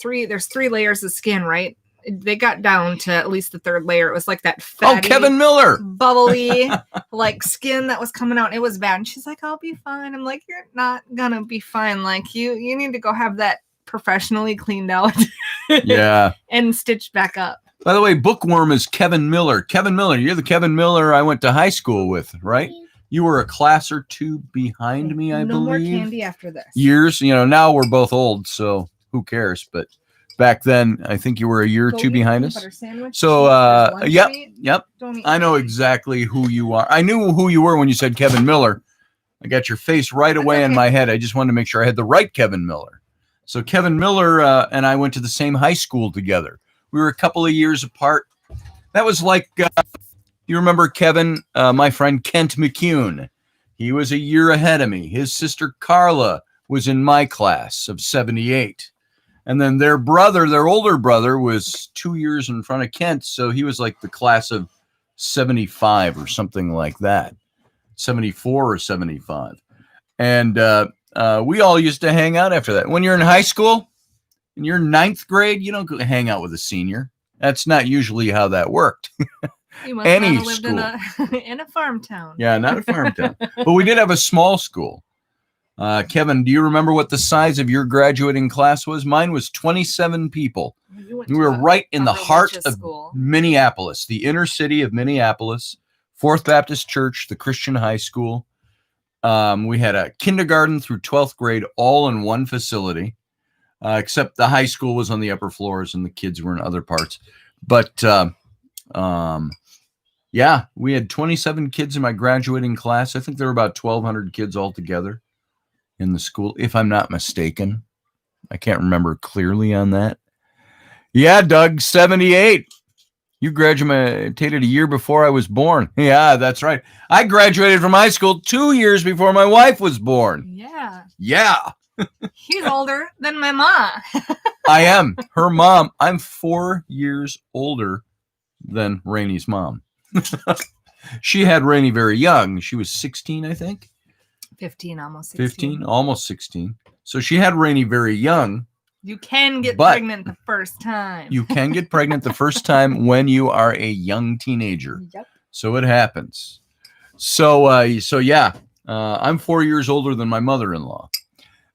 3 layers of skin, right? They got down to at least the 3rd layer. It was like that fatty, Kevin Miller, bubbly, like skin that was coming out. It was bad. And she's like, I'll be fine. I'm like, you're not gonna be fine. Like you need to go have that professionally cleaned out. Yeah. And stitched back up. By the way, Bookworm is Kevin Miller. Kevin Miller, you're the Kevin Miller I went to high school with, right? You were a class or 2 behind me, I believe. No more candy after this. Years, now we're both old, so who cares? But back then, I think you were a year or 2 behind us. So, yep. I know exactly who you are. I knew who you were when you said Kevin Miller. I got your face right away in my head. I just wanted to make sure I had the right Kevin Miller. So Kevin Miller and I went to the same high school together. We were a couple of years apart. That was like, you remember Kevin, my friend Kent McCune. He was a year ahead of me. His sister Carla was in my class of 78. And then their older brother, was 2 years in front of Kent. So he was like the class of 75 or something like that. 74 or 75. And we all used to hang out after that. When you're in high school, in your 9th grade, you don't go hang out with a senior. That's not usually how that worked. You must not have lived in a farm town. Yeah, not a farm town. But we did have a small school. Kevin, do you remember what the size of your graduating class was? Mine was 27 people. We were right in the heart of Minneapolis, the inner city of Minneapolis, Fourth Baptist Church, the Christian high school. We had a kindergarten through 12th grade all in one facility, except the high school was on the upper floors and the kids were in other parts. But yeah, we had 27 kids in my graduating class. I think there were about 1,200 kids altogether in the school, if I'm not mistaken. I can't remember clearly on that. Yeah, Doug, 78. You graduated a year before I was born. Yeah, that's right. I graduated from high school 2 years before my wife was born. Yeah. Yeah. He's older than my mom. I am. Her mom. I'm 4 years older than Raini's mom. She had Raini very young. She was 16, I think. 15, almost 16. 15, almost 16. So she had Raini very young. You can get pregnant the first time. You can get pregnant the first time when you are a young teenager. Yep. So it happens. So yeah, I'm 4 years older than my mother-in-law.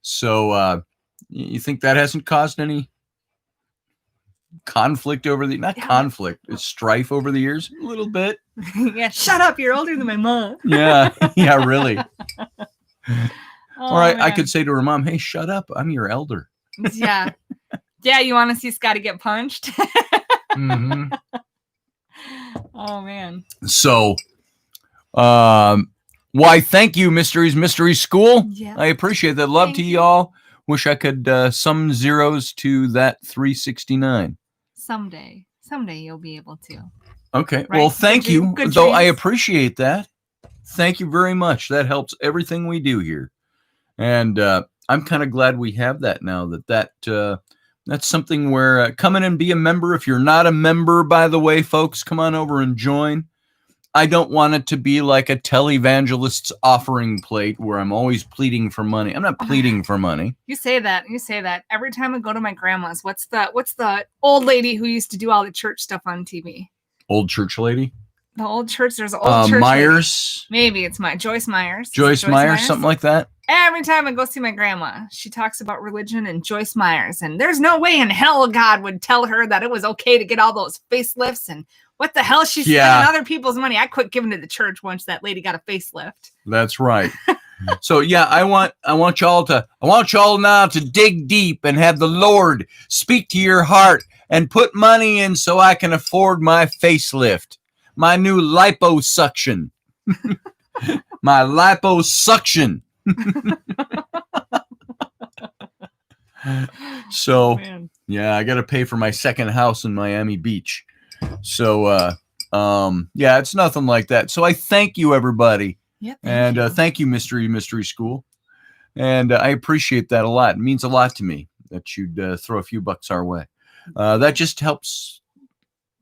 So you think that hasn't caused any conflict it's strife over the years? A little bit. Yeah, shut up, you're older than my mom. Yeah, really. All right, man. I could say to her mom, hey, shut up, I'm your elder. Yeah, you want to see Scotty get punched? Mm-hmm. Oh man. So why, thank you, Mystery School. Yeah. I appreciate that. Love to y'all. Wish I could sum zeros to that 369. Someday you'll be able to. Okay. Right? Well, thank you. Good Though I dreams. appreciate that. Thank you very much. That helps everything we do here. And I'm kind of glad we have that now, that's something where come in and be a member. If you're not a member, by the way, folks, come on over and join. I don't want it to be like a televangelist's offering plate where I'm always pleading for money. I'm not pleading for money. You say that. Every time I go to my grandma's, what's the old lady who used to do all the church stuff on TV? Old church lady? The old church. There's an old church Myers. lady. Maybe it's Joyce Myers. Joyce Myers, something like that. Every time I go see my grandma, she talks about religion and Joyce Myers. And there's no way in hell God would tell her that it was okay to get all those facelifts. And what the hell she's spending other people's money. I quit giving to the church once that lady got a facelift. That's right. So yeah, I want y'all now to dig deep and have the Lord speak to your heart and put money in so I can afford my facelift, my new liposuction, my liposuction. So yeah, I got to pay for my second house in Miami Beach. So yeah, it's nothing like that. So I thank you, everybody. Yeah, thank you, Mystery School. And I appreciate that a lot. It means a lot to me that you'd throw a few bucks our way. That just helps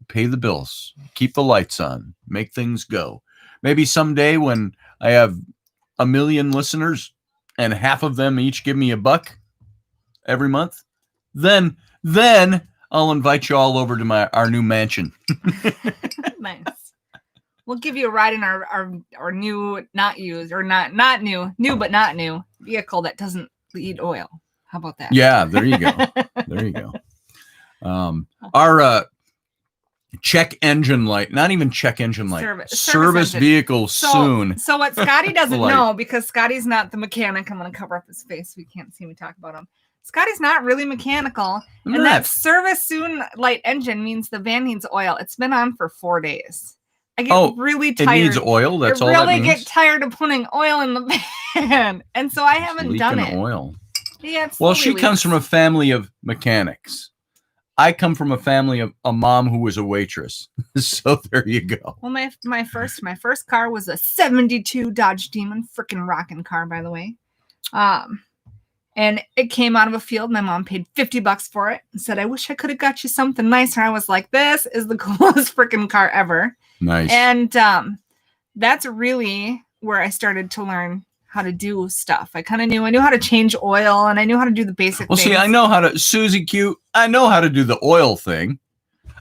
pay the bills, keep the lights on, make things go. Maybe someday when I have 1 million listeners and half of them each give me $1 every month, then I'll invite you all over to our new mansion. Nice. We'll give you a ride in our new, not used, or not new but not new vehicle that doesn't eat oil. How about that? Yeah, there you go. There you go. Our check engine light, not even check engine light, service vehicle soon. So what Scotty doesn't know, because Scotty's not the mechanic, I'm going to cover up his face so we can't see me talk about him. Scotty's not really mechanical. And that service soon light engine means the van needs oil. It's been on for 4 days. I get really tired. It needs oil. That's all that means. I really get tired of putting oil in the van. And so I haven't done it. Oil. Yeah, well, she comes from a family of mechanics. I come from a family of a mom who was a waitress. So there you go. Well, my first car was a 72 Dodge Demon, freaking rocking car, by the way. And it came out of a field. My mom paid $50 for it and said, I wish I could have got you something nicer. I was like, this is the coolest freaking car ever. Nice. And that's really where I started to learn how to do stuff. I knew how to change oil, and I knew how to do the basic things. See, I know how to, Susie Q, I know how to do the oil thing.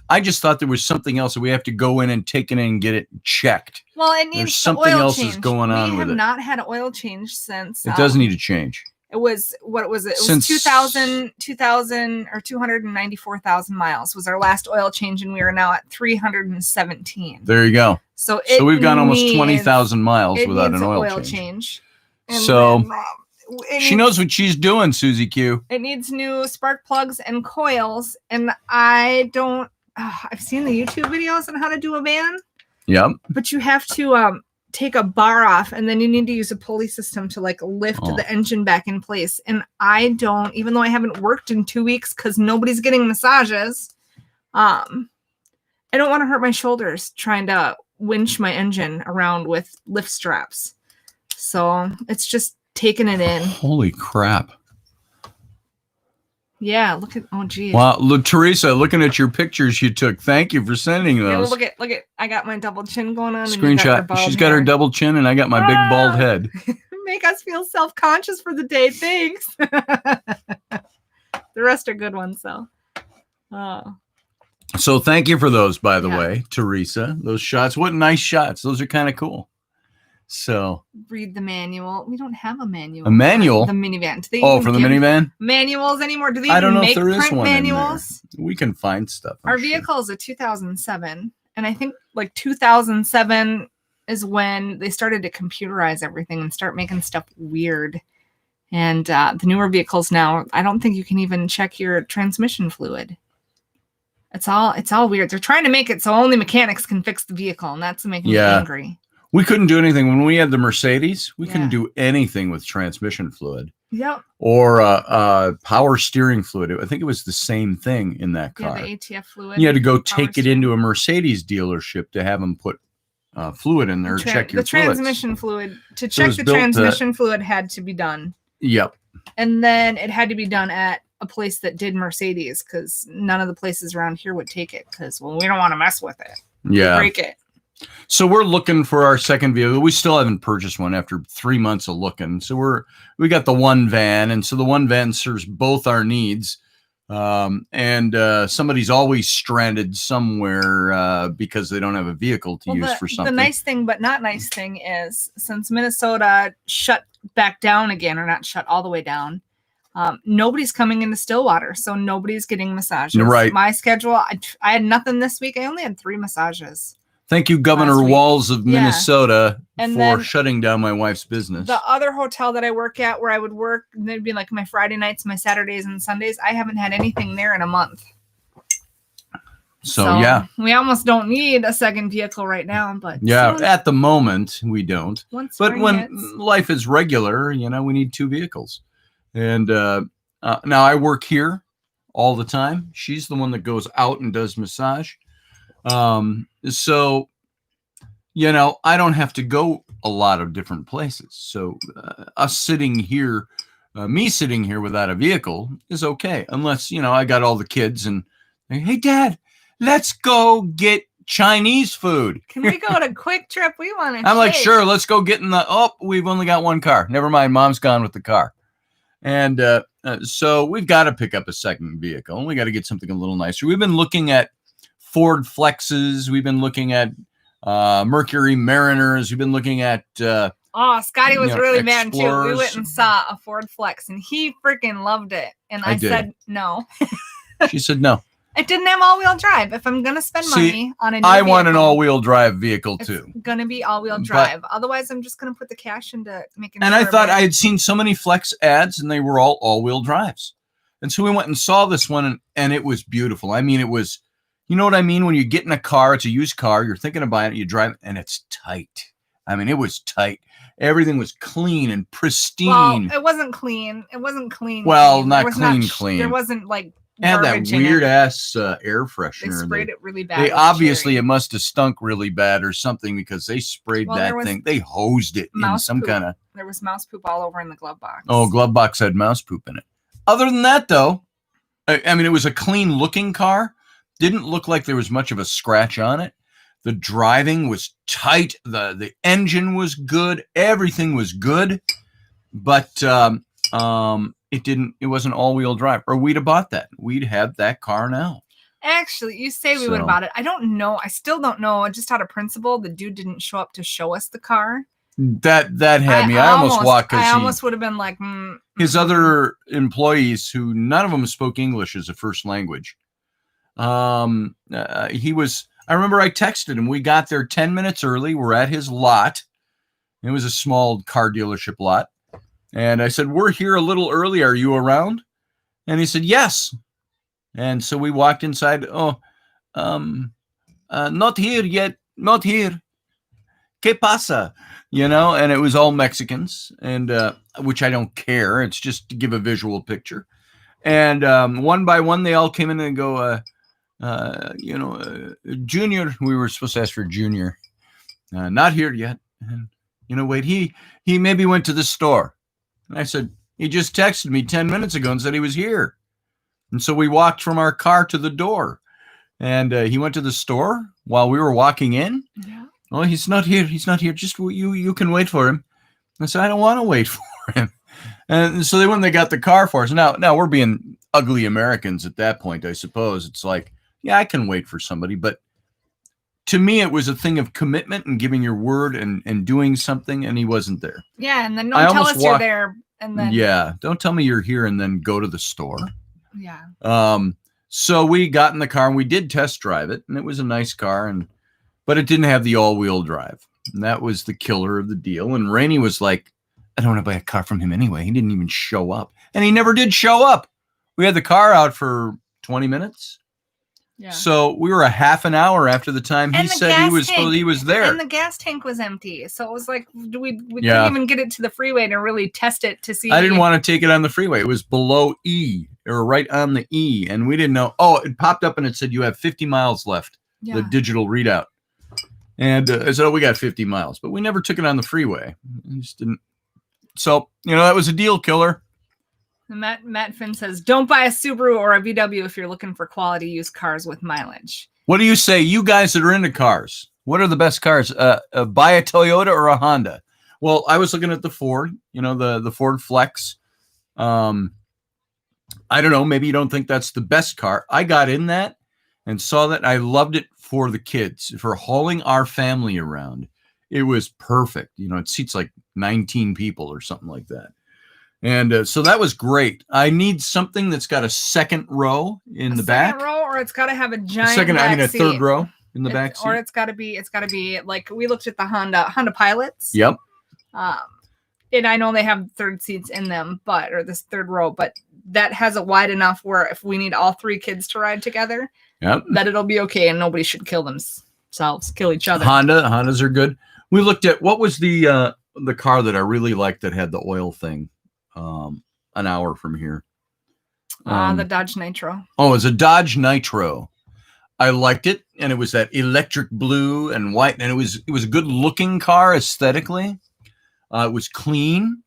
I just thought there was something else that we have to go in and take it in and get it checked. Well, it needs There's something oil else change. is going on with it. We have not had an oil change since. It does need a change. It was, what was it? It was 2,000 or 294,000 miles was our last oil change, and we are now at 317. There you go. So we've gone almost 20,000 miles without an oil change. And so she knows what she's doing, Susie Q. It needs new spark plugs and coils, and I don't. I've seen the YouTube videos on how to do a van. Yep. But you have to take a bar off, and then you need to use a pulley system to like lift the engine back in place. And I don't, even though I haven't worked in 2 weeks because nobody's getting massages, I don't want to hurt my shoulders trying to winch my engine around with lift straps. So it's just taking it in. Holy crap. Yeah, look at, oh geez. Wow, look, Teresa, looking at your pictures you took. Thank you for sending those. Yeah, well, look at, I got my double chin going on. Screenshot. She's got her double chin, and I got my big bald head. Make us feel self-conscious for the day. Thanks. The rest are good ones, though. So thank you for those, by the way, Teresa. Those shots. What nice shots. Those are kind of cool. So read the manual. We don't have a manual. A manual? The minivan. Do they for the minivan? Manuals anymore? Do they I don't know make if there is print one manuals? In there. We can find stuff. Our vehicle is a 2007, and I think like 2007 is when they started to computerize everything and start making stuff weird. And the newer vehicles now, I don't think you can even check your transmission fluid. It's all weird. They're trying to make it so only mechanics can fix the vehicle, and that's making me angry. We couldn't do anything when we had the Mercedes. We couldn't do anything with transmission fluid. Yep. Or power steering fluid. I think it was the same thing in that car. Yeah, the ATF fluid. You had to go take it into a Mercedes dealership to have them put fluid in there. Check your transmission fluid. To check the transmission fluid had to be done. Yep. And then it had to be done at a place that did Mercedes, because none of the places around here would take it, because we don't want to mess with it. Yeah. Break it. So we're looking for our second vehicle. We still haven't purchased one after 3 months of looking. So we got the one van, and so the one van serves both our needs. Somebody's always stranded somewhere because they don't have a vehicle to use for something. The nice thing, but not nice thing, is since Minnesota shut back down again, or not shut all the way down, nobody's coming into Stillwater, so nobody's getting massages. Right. My schedule, I had nothing this week. I only had 3 massages. Thank you, Governor Walz of Minnesota, and for shutting down my wife's business. The other hotel that I work at, where I would work, they'd be like my Friday nights, my Saturdays, and Sundays. I haven't had anything there in a month. So yeah, we almost don't need a second vehicle right now. But yeah, at the moment we don't. But when hits, life is regular, we need 2 vehicles. And now I work here all the time. She's the one that goes out and does massage. So, I don't have to go a lot of different places. So, me sitting here without a vehicle is okay. Unless, I got all the kids and, hey, Dad, let's go get Chinese food. Can we go to Quick Trip? We want to. I'm like, sure, let's go get we've only got one car. Never mind. Mom's gone with the car. And so we've got to pick up a second vehicle. We got to get something a little nicer. We've been looking at Ford Flexes. We've been looking at Mercury Mariners. We've been looking at Scotty was really mad too. Explorers. We went and saw a Ford Flex and he freaking loved it. And I said no. She said no. It didn't have all-wheel drive. If I'm gonna spend money on a new I want an all-wheel drive vehicle too. It's gonna be all-wheel drive. Otherwise, I'm just gonna put the cash into making. And I thought I had seen so many Flex ads, and they were all-wheel drives. And so we went and saw this one, and it was beautiful. I mean, it was. You know what I mean? When you get in a car, it's a used car, you're thinking of buying it, you drive it, and it's tight. I mean, it was tight. Everything was clean and pristine. Well, it wasn't clean. Well, not clean. There wasn't like had that weird ass air freshener. They sprayed it really bad. They obviously, it must have stunk really bad or something, because they sprayed that thing. They hosed it in some kind of. There was mouse poop all over in the glove box. Oh, glove box had mouse poop in it. Other than that, though, I mean, it was a clean looking car. Didn't look like there was much of a scratch on it. The driving was tight. The engine was good. Everything was good. But it wasn't all-wheel drive. Or we'd have bought that. We'd have that car now. Actually, you say we would have bought it. I don't know. I still don't know. Just out of principle, the dude didn't show up to show us the car. That had me. I almost walked. I almost would have been like, his other employees, who none of them spoke English as a first language. He was. I remember I texted him. We got there 10 minutes early. We're at his lot. It was a small car dealership lot, and I said, "We're here a little early. Are you around?" And he said, "Yes." And so we walked inside. Not here yet. Not here. ¿Qué pasa? And it was all Mexicans, and which I don't care. It's just to give a visual picture. And one by one, they all came in and go, Junior. We were supposed to ask for Junior. Not here yet. And, wait, he maybe went to the store. And I said, he just texted me 10 minutes ago and said he was here. And so we walked from our car to the door, and he went to the store while we were walking in. Yeah. Oh, he's not here. He's not here. Just you can wait for him. I said, I don't want to wait for him. And so they got the car for us. Now we're being ugly Americans at that point, I suppose. It's like, yeah, I can wait for somebody. But to me, it was a thing of commitment and giving your word and doing something, and he wasn't there. Yeah, and then don't tell us you're there. And then don't tell me you're here and then go to the store. Yeah. So we got in the car and we did test drive it, and it was a nice car, but it didn't have the all-wheel drive. And that was the killer of the deal. And Rainey was like, I don't want to buy a car from him anyway. He didn't even show up. And he never did show up. We had the car out for 20 minutes. Yeah. So we were a half an hour after the time he said he was there. And the gas tank was empty. So it was like we couldn't even get it to the freeway to really test it to see. I didn't want to take it on the freeway. It was below E, or right on the E. And we didn't know. Oh, it popped up and it said you have 50 miles left, the digital readout. And I said, we got 50 miles. But we never took it on the freeway. We just didn't. So, that was a deal killer. Matt Finn says, don't buy a Subaru or a VW if you're looking for quality used cars with mileage. What do you say, you guys that are into cars? What are the best cars? Buy a Toyota or a Honda? Well, I was looking at the Ford, the Ford Flex. I don't know. Maybe you don't think that's the best car. I got in that and saw that. I loved it for the kids, for hauling our family around. It was perfect. It seats like 19 people or something like that. And so that was great. I need something that's got a second row in the back. Second row, or it's got to have a giant a third row in the back seat. Or it's got to be like we looked at the Honda Pilots. Yep. And I know they have third seats in them, or this third row, but that has it wide enough where if we need all three kids to ride together, that it'll be okay and nobody should kill each other. Hondas are good. We looked at what was the car that I really liked that had the oil thing. An hour from here. The Dodge Nitro. Oh, it's a Dodge Nitro. I liked it, and it was that electric blue and white, and it was a good looking car aesthetically. It was clean,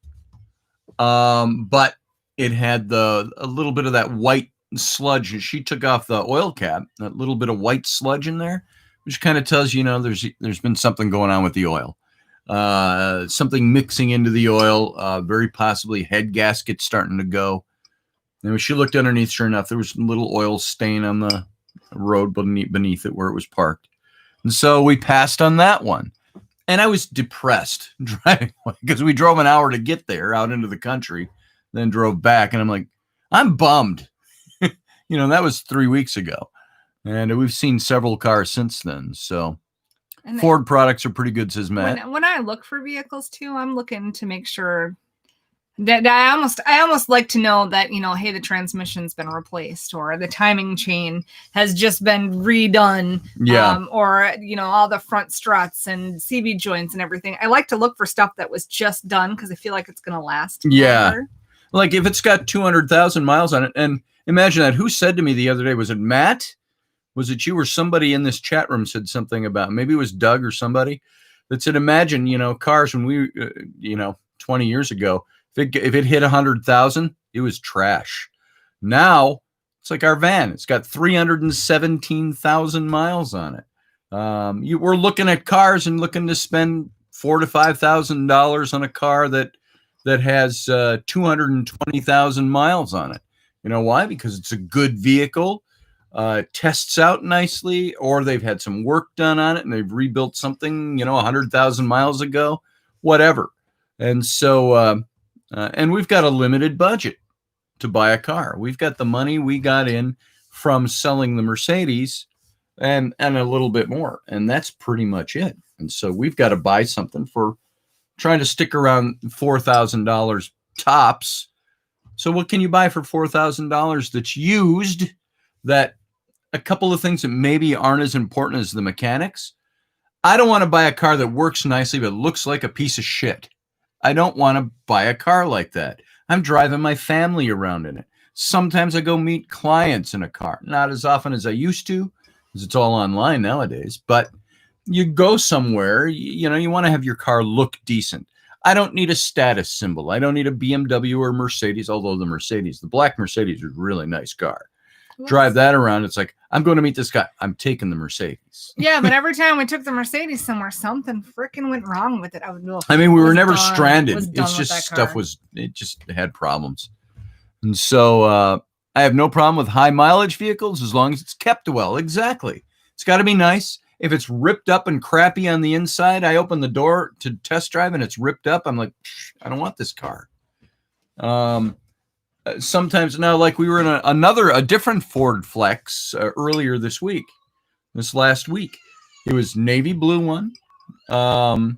but it had a little bit of that white sludge. She took off the oil cap, that little bit of white sludge in there, which kind of tells you, there's been something going on with the oil. Something mixing into the oil, very possibly head gasket starting to go. And when she looked underneath, sure enough, there was a little oil stain on the road beneath it where it was parked. And so we passed on that one. And I was depressed driving because we drove an hour to get there out into the country, then drove back. And I'm like, I'm bummed. That was 3 weeks ago. And we've seen several cars since then. So Ford products are pretty good, says Matt. When I look for vehicles too, I'm looking to make sure that I almost like to know that, hey, the transmission's been replaced or the timing chain has just been redone. Yeah. Or, all the front struts and CV joints and everything. I like to look for stuff that was just done because I feel like it's going to last. Yeah. Longer. Like if it's got 200,000 miles on it. And imagine that. Who said to me the other day, was it Matt? Was it you or somebody in this chat room said something about, maybe it was Doug or somebody that said, imagine, cars when we, 20 years ago, if it hit 100,000, it was trash. Now it's like our van. It's got 317,000 miles on it. We're looking at cars and looking to spend $4,000 to $5,000 on a car that has 220,000 miles on it. You know why? Because it's a good vehicle. Tests out nicely, or they've had some work done on it and they've rebuilt something, 100,000 miles ago, whatever. And so, and we've got a limited budget to buy a car. We've got the money we got in from selling the Mercedes and a little bit more. And that's pretty much it. And so we've got to buy something for trying to stick around $4,000 tops. So what can you buy for $4,000 that's used, that a couple of things that maybe aren't as important as the mechanics? I don't want to buy a car that works nicely but looks like a piece of shit. I don't want to buy a car like that. I'm driving my family around in it. Sometimes I go meet clients in a car. Not as often as I used to, because it's all online nowadays. But you go somewhere, you want to have your car look decent. I don't need a status symbol. I don't need a BMW or Mercedes, although the black Mercedes is a really nice car. Drive that around. It's like, I'm going to meet this guy. I'm taking the Mercedes. Yeah, but every time we took the Mercedes somewhere, something freaking went wrong with it. We were never stranded. It's just it just had problems. And so I have no problem with high mileage vehicles as long as it's kept well. Exactly. It's got to be nice. If it's ripped up and crappy on the inside, I open the door to test drive and it's ripped up. I'm like, I don't want this car. Sometimes now, like we were in a different Ford Flex earlier this last week. It was navy blue one. And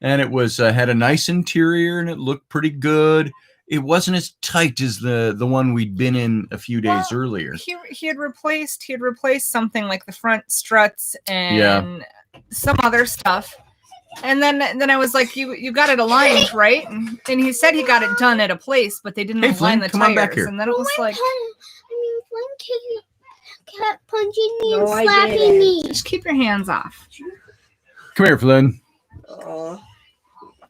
it was had a nice interior and it looked pretty good. It wasn't as tight as the one we'd been in a few days earlier. He had replaced something like the front struts and some other stuff. And then I was like, you got it aligned, right? And he said he got it done at a place, but they didn't align the tires. On back here. And then it was like, one kid kept punching me and slapping me. Just keep your hands off. Come here, Flynn.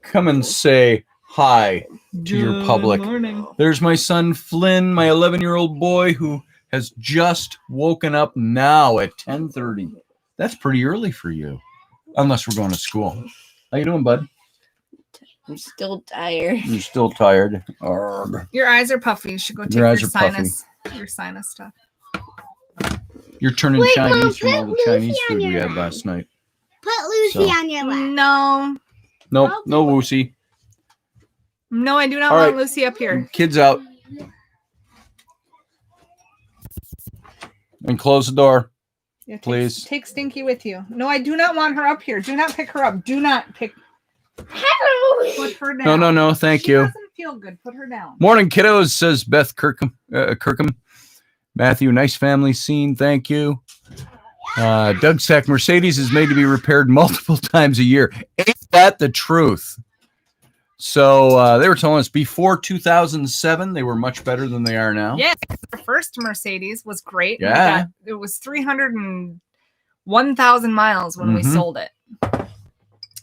Come and say hi to your public. Morning. There's my son Flynn, my 11-year-old boy who has just woken up now at 10:30. That's pretty early for you. unless we're going to school. How you doing, bud? I'm still tired. You're still tired. Arrgh. Your eyes are puffy. You should go take your sinus stuff. You're turning Wait, Chinese Mom, from all the put Chinese Lucy on food we your had lap. last night. Put Lucy on your lap. No. Nope, no Woosie. No, I do not All want right. Lucy up here. Kids out. And close the door. Yeah, Please. Take Stinky with you. No, I do not want her up here. Do not pick her up. Do not pick. Put her down. No. Thank She you. doesn't feel good. Put her down. Morning, kiddos, says Beth Kirkham. Matthew, nice family scene. Thank you. Doug Sack, Mercedes is made to be repaired multiple times a year. Ain't that the truth? So they were telling us before 2007, they were much better than they are now. Yeah, the first Mercedes was great. Yeah. It was 301,000 miles when we sold it.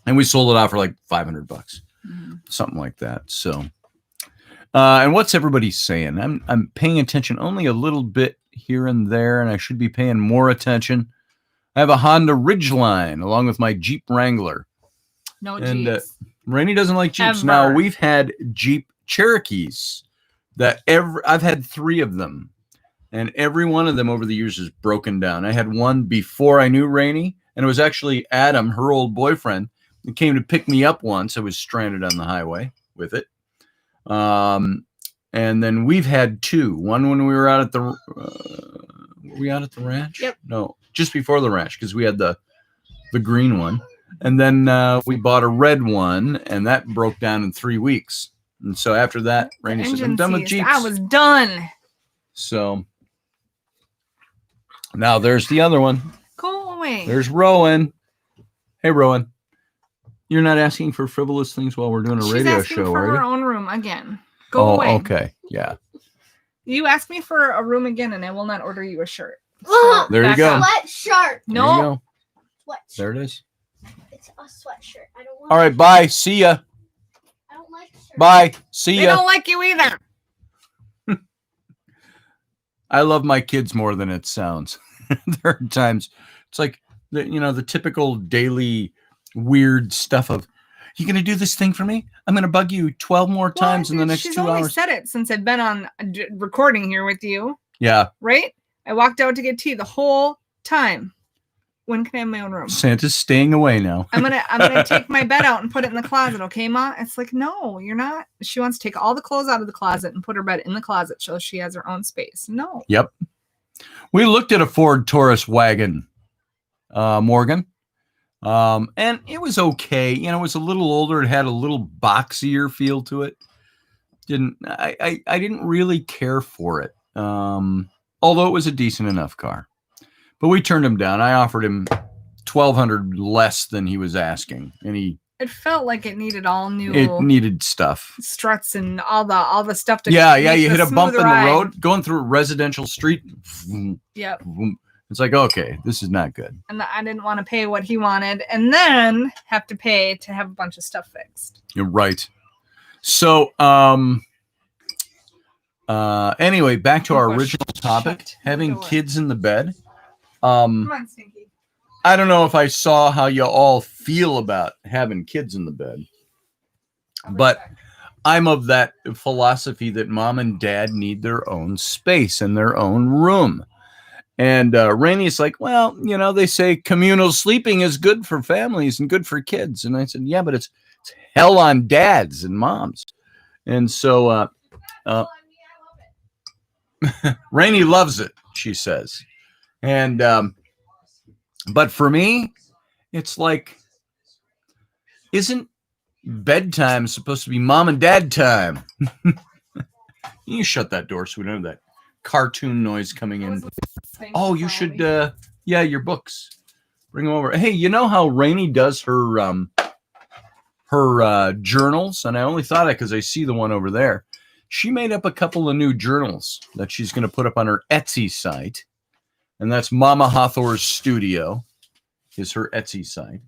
And we sold it out for like $500, something like that. So, and what's everybody saying? I'm paying attention only a little bit here and there, and I should be paying more attention. I have a Honda Ridgeline along with my Jeep Wrangler. No And Jeeps. Rainey doesn't like Jeeps. Ever. Now, we've had Jeep Cherokees that I've had 3 of them, and every one of them over the years is broken down. I had one before I knew Rainey, and it was actually Adam, her old boyfriend, who came to pick me up once. I was stranded on the highway with it. And then we've had 2. One when we were out at the were we out at the ranch? Yep. No, just before the ranch, because we had the green one. And then we bought a red one, and that broke down in 3 weeks. And so after that, Rainey said, I'm done with Jeeps. I was done. So now there's the other one. Go away. There's Rowan. Hey, Rowan. You're not asking for frivolous things while we're doing a radio She's asking show, for are her you? own room again. Go away. Okay. Yeah. You ask me for a room again, and I will not order you a shirt. There you back go. up. Sweatshirt. There you No. go. Sweatshirt. There it is. It's a sweatshirt. I don't want All right. Bye. See ya. I don't like shirts. Bye. See They ya. don't like you either. I love my kids more than it sounds. There are times it's like the typical daily weird stuff of, you gonna do this thing for me? I'm gonna bug you 12 more times in the next 2 She's only hours. said it since I've been on recording here with you, Yeah. right? I walked out to get tea the whole time. When can I have my own room? Santa's staying away now. I'm gonna take my bed out and put it in the closet, okay, Ma? It's like, no, you're not. She wants to take all the clothes out of the closet and put her bed in the closet so she has her own space. No. Yep. We looked at a Ford Taurus wagon, Morgan. And it was okay. It was a little older. It had a little boxier feel to it. I didn't really care for it. Although it was a decent enough car. But we turned him down. I offered him $1,200 less than he was asking. And It felt like it needed all new it needed stuff. struts and all the stuff to Yeah, make you the hit a bump in smooth ride. the road going through a residential street. Yep. It's like, okay, this is not good. And I didn't want to pay what he wanted and then have to pay to have a bunch of stuff fixed. You're right. So, anyway, back to our original topic, having kids in the bed. Come on, Stinky. I don't know if I saw how you all feel about having kids in the bed, but I'm of that philosophy that mom and dad need their own space and their own room. And Rainey's like, well, they say communal sleeping is good for families and good for kids. And I said, yeah, but it's hell on dads and moms. And so Rainey loves it, she says. And but for me, it's like, isn't bedtime supposed to be mom and dad time? You shut that door so we don't have that cartoon noise coming in. Oh, you should your books, bring them over. Hey, you know how Rainey does her journals? And I only thought it because I see the one over there. She made up a couple of new journals that she's going to put up on her Etsy site. And that's Mama Hathor's Studio is her Etsy site.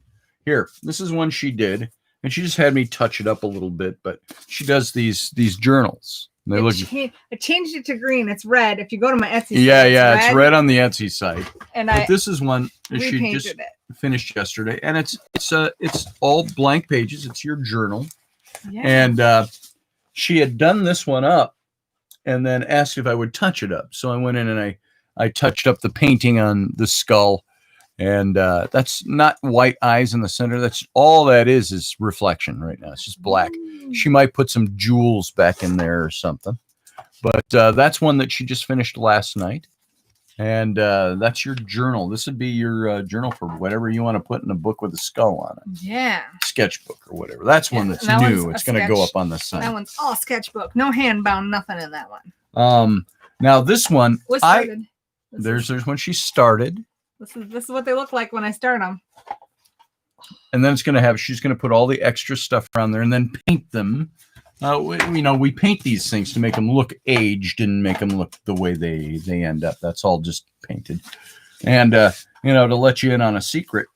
Here, this is one she did. and she just had me touch it up a little bit. But she does these journals. They look. I changed it to green. It's red. If you go to my Etsy, it's red on the Etsy site. And but this is one that she just finished yesterday, and it's all blank pages. It's your journal, and she had done this one up, and then asked if I would touch it up. So I went in and I touched up the painting on the skull, and that's not white eyes in the center. That's all that is reflection right now. It's just black. She might put some jewels back in there or something, but that's one that she just finished last night. And that's your journal. This would be your journal for whatever you want to put in a book with a skull on it. Yeah. Sketchbook or whatever. That's one that's new. It's going to go up on the site. That one's all sketchbook. No hand bound, nothing in that one. Now this one, there's when she started. This is what they look like when I start them. And then she's going to put all the extra stuff around there and then paint them. We paint these things to make them look aged and make them look the way they end up. That's all just painted. And, to let you in on a secret,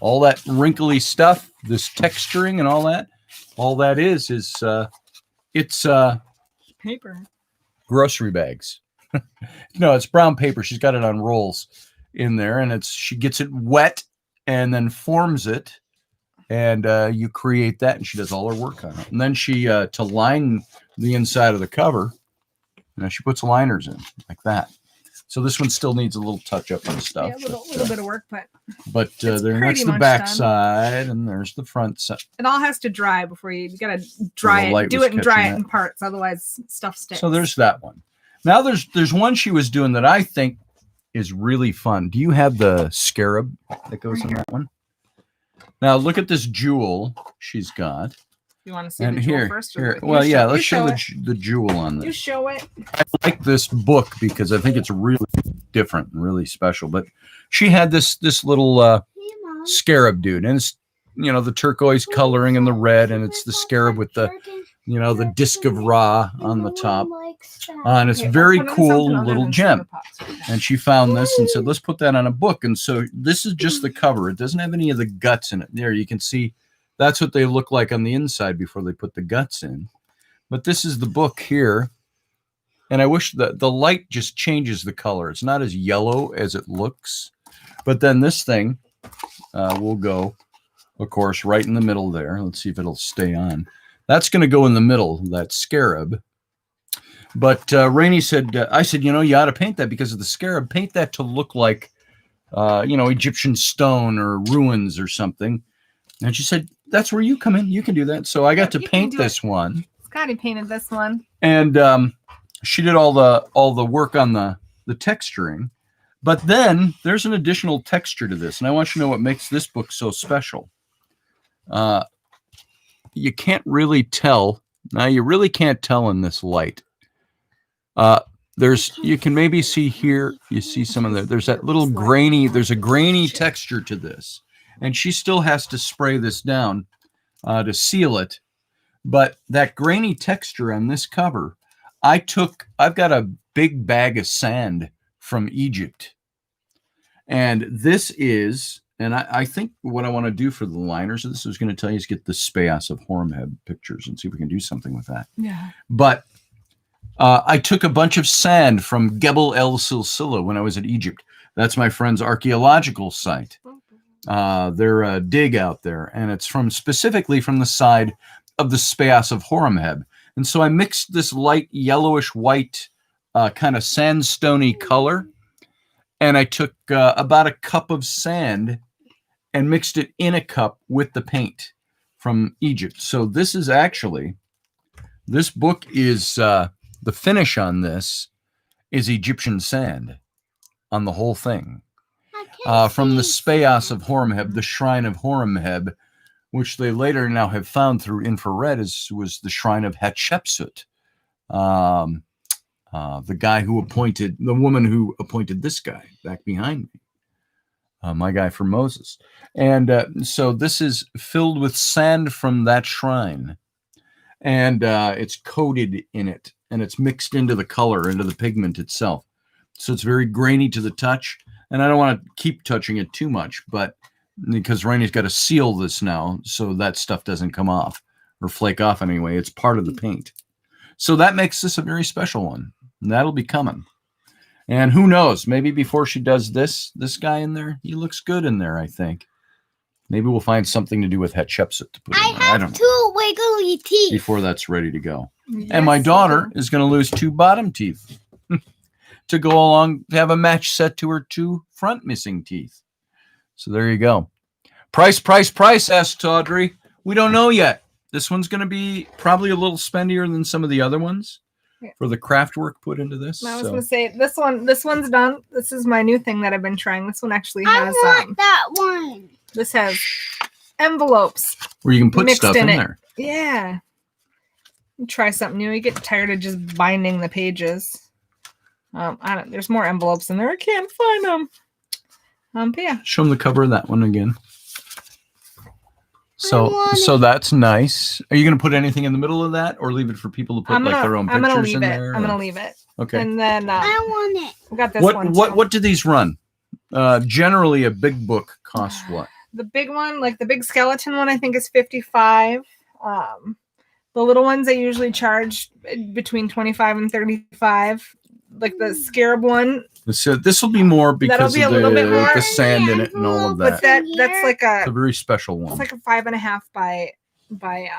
all that wrinkly stuff, this texturing and all that is it's paper. Grocery bags. No, it's brown paper. She's got it on rolls in there, and she gets it wet and then forms it. And you create that, and she does all her work on it. And then she, to line the inside of the cover, she puts liners in like that. So this one still needs a little touch up and stuff. Yeah, a little bit of work, but that's the back side, and there's the front side. It all has to dry before you got to dry it. Do it and dry it in parts, otherwise stuff sticks. So there's that one. Now there's one she was doing that I think is really fun. Do you have the scarab that goes in that one? Now look at this jewel she's got. You want to see the jewel first? Let's show the jewel on this. You show it. I like this book because I think it's really different and really special. But she had this little scarab dude, and it's the turquoise coloring and the red, and it's the scarab with the the disc of Ra on the top. And it's very cool little gem. And she found this and said, let's put that on a book. And so this is just the cover. It doesn't have any of the guts in it. There you can see that's what they look like on the inside before they put the guts in. But this is the book here. And I wish that the light just changes the color. It's not as yellow as it looks. But then this thing will go, of course, right in the middle there. Let's see if it'll stay on. That's going to go in the middle, that scarab. But Raini said, I said, you ought to paint that because of the scarab. Paint that to look like, Egyptian stone or ruins or something. And she said, that's where you come in. You can do that. So I got to paint this one. Scotty painted this one. And she did all the work on the texturing. But then there's an additional texture to this. And I want you to know what makes this book so special. You can't really tell. Now, you really can't tell in this light. You can maybe see here, you see some of there's that little there's a grainy texture to this. And she still has to spray this down to seal it. But that grainy texture on this cover, I've got a big bag of sand from Egypt. And this is, and I think what I want to do for the liners of this is going to tell you is get the Speas of Horemheb pictures and see if we can do something with that. Yeah. But I took a bunch of sand from Gebel El Silsila when I was in Egypt. That's my friend's archaeological site. They're a dig out there, and it's specifically from the side of the Speas of Horemheb. And so I mixed this light yellowish white kind of sandstony color, and I took about a cup of sand and mixed it in a cup with the paint from Egypt. So this is actually, this book is, the finish on this is Egyptian sand on the whole thing. From the Speas of Horemheb, the Shrine of Horemheb, which they later now have found through infrared, was the Shrine of Hatshepsut. The woman who appointed this guy back behind me, my guy for Moses. And so this is filled with sand from that shrine. And it's coated in it, and it's mixed into the color, into the pigment itself. So it's very grainy to the touch. And I don't want to keep touching it too much, but because Raini's got to seal this now so that stuff doesn't come off or flake off anyway. It's part of the paint. So that makes this a very special one. And that'll be coming. And who knows, maybe before she does this guy in there, he looks good in there, I think. Maybe we'll find something to do with Hatshepsut to put in there. I don't know. 2 wiggly teeth. Before that's ready to go. Yes, and my daughter is going to lose 2 bottom teeth to go along, to have a match set to her 2 front missing teeth. So there you go. Price, asked Audrey. We don't know yet. This one's going to be probably a little spendier than some of the other ones for the craft work put into this. I was going to say, this one's done. This is my new thing that I've been trying. This one actually has... I want that one. This has envelopes. Where you can put stuff in there. Yeah. You try something new. You get tired of just binding the pages. There's more envelopes in there. I can't find them. But yeah. Show them the cover of that one again. So that's nice. Are you going to put anything in the middle of that, or leave it for people to put their own pictures in there? I'm going to leave it. Okay. And then I want it. We got this one. What do these run? Generally, a big book costs what? The big one, like the big skeleton one, I think is $55. The little ones I usually charge between $25 and $35. Like the scarab one. This will be more because of the sand in it and all of that. But that's like it's a very special one. It's like a 5.5 by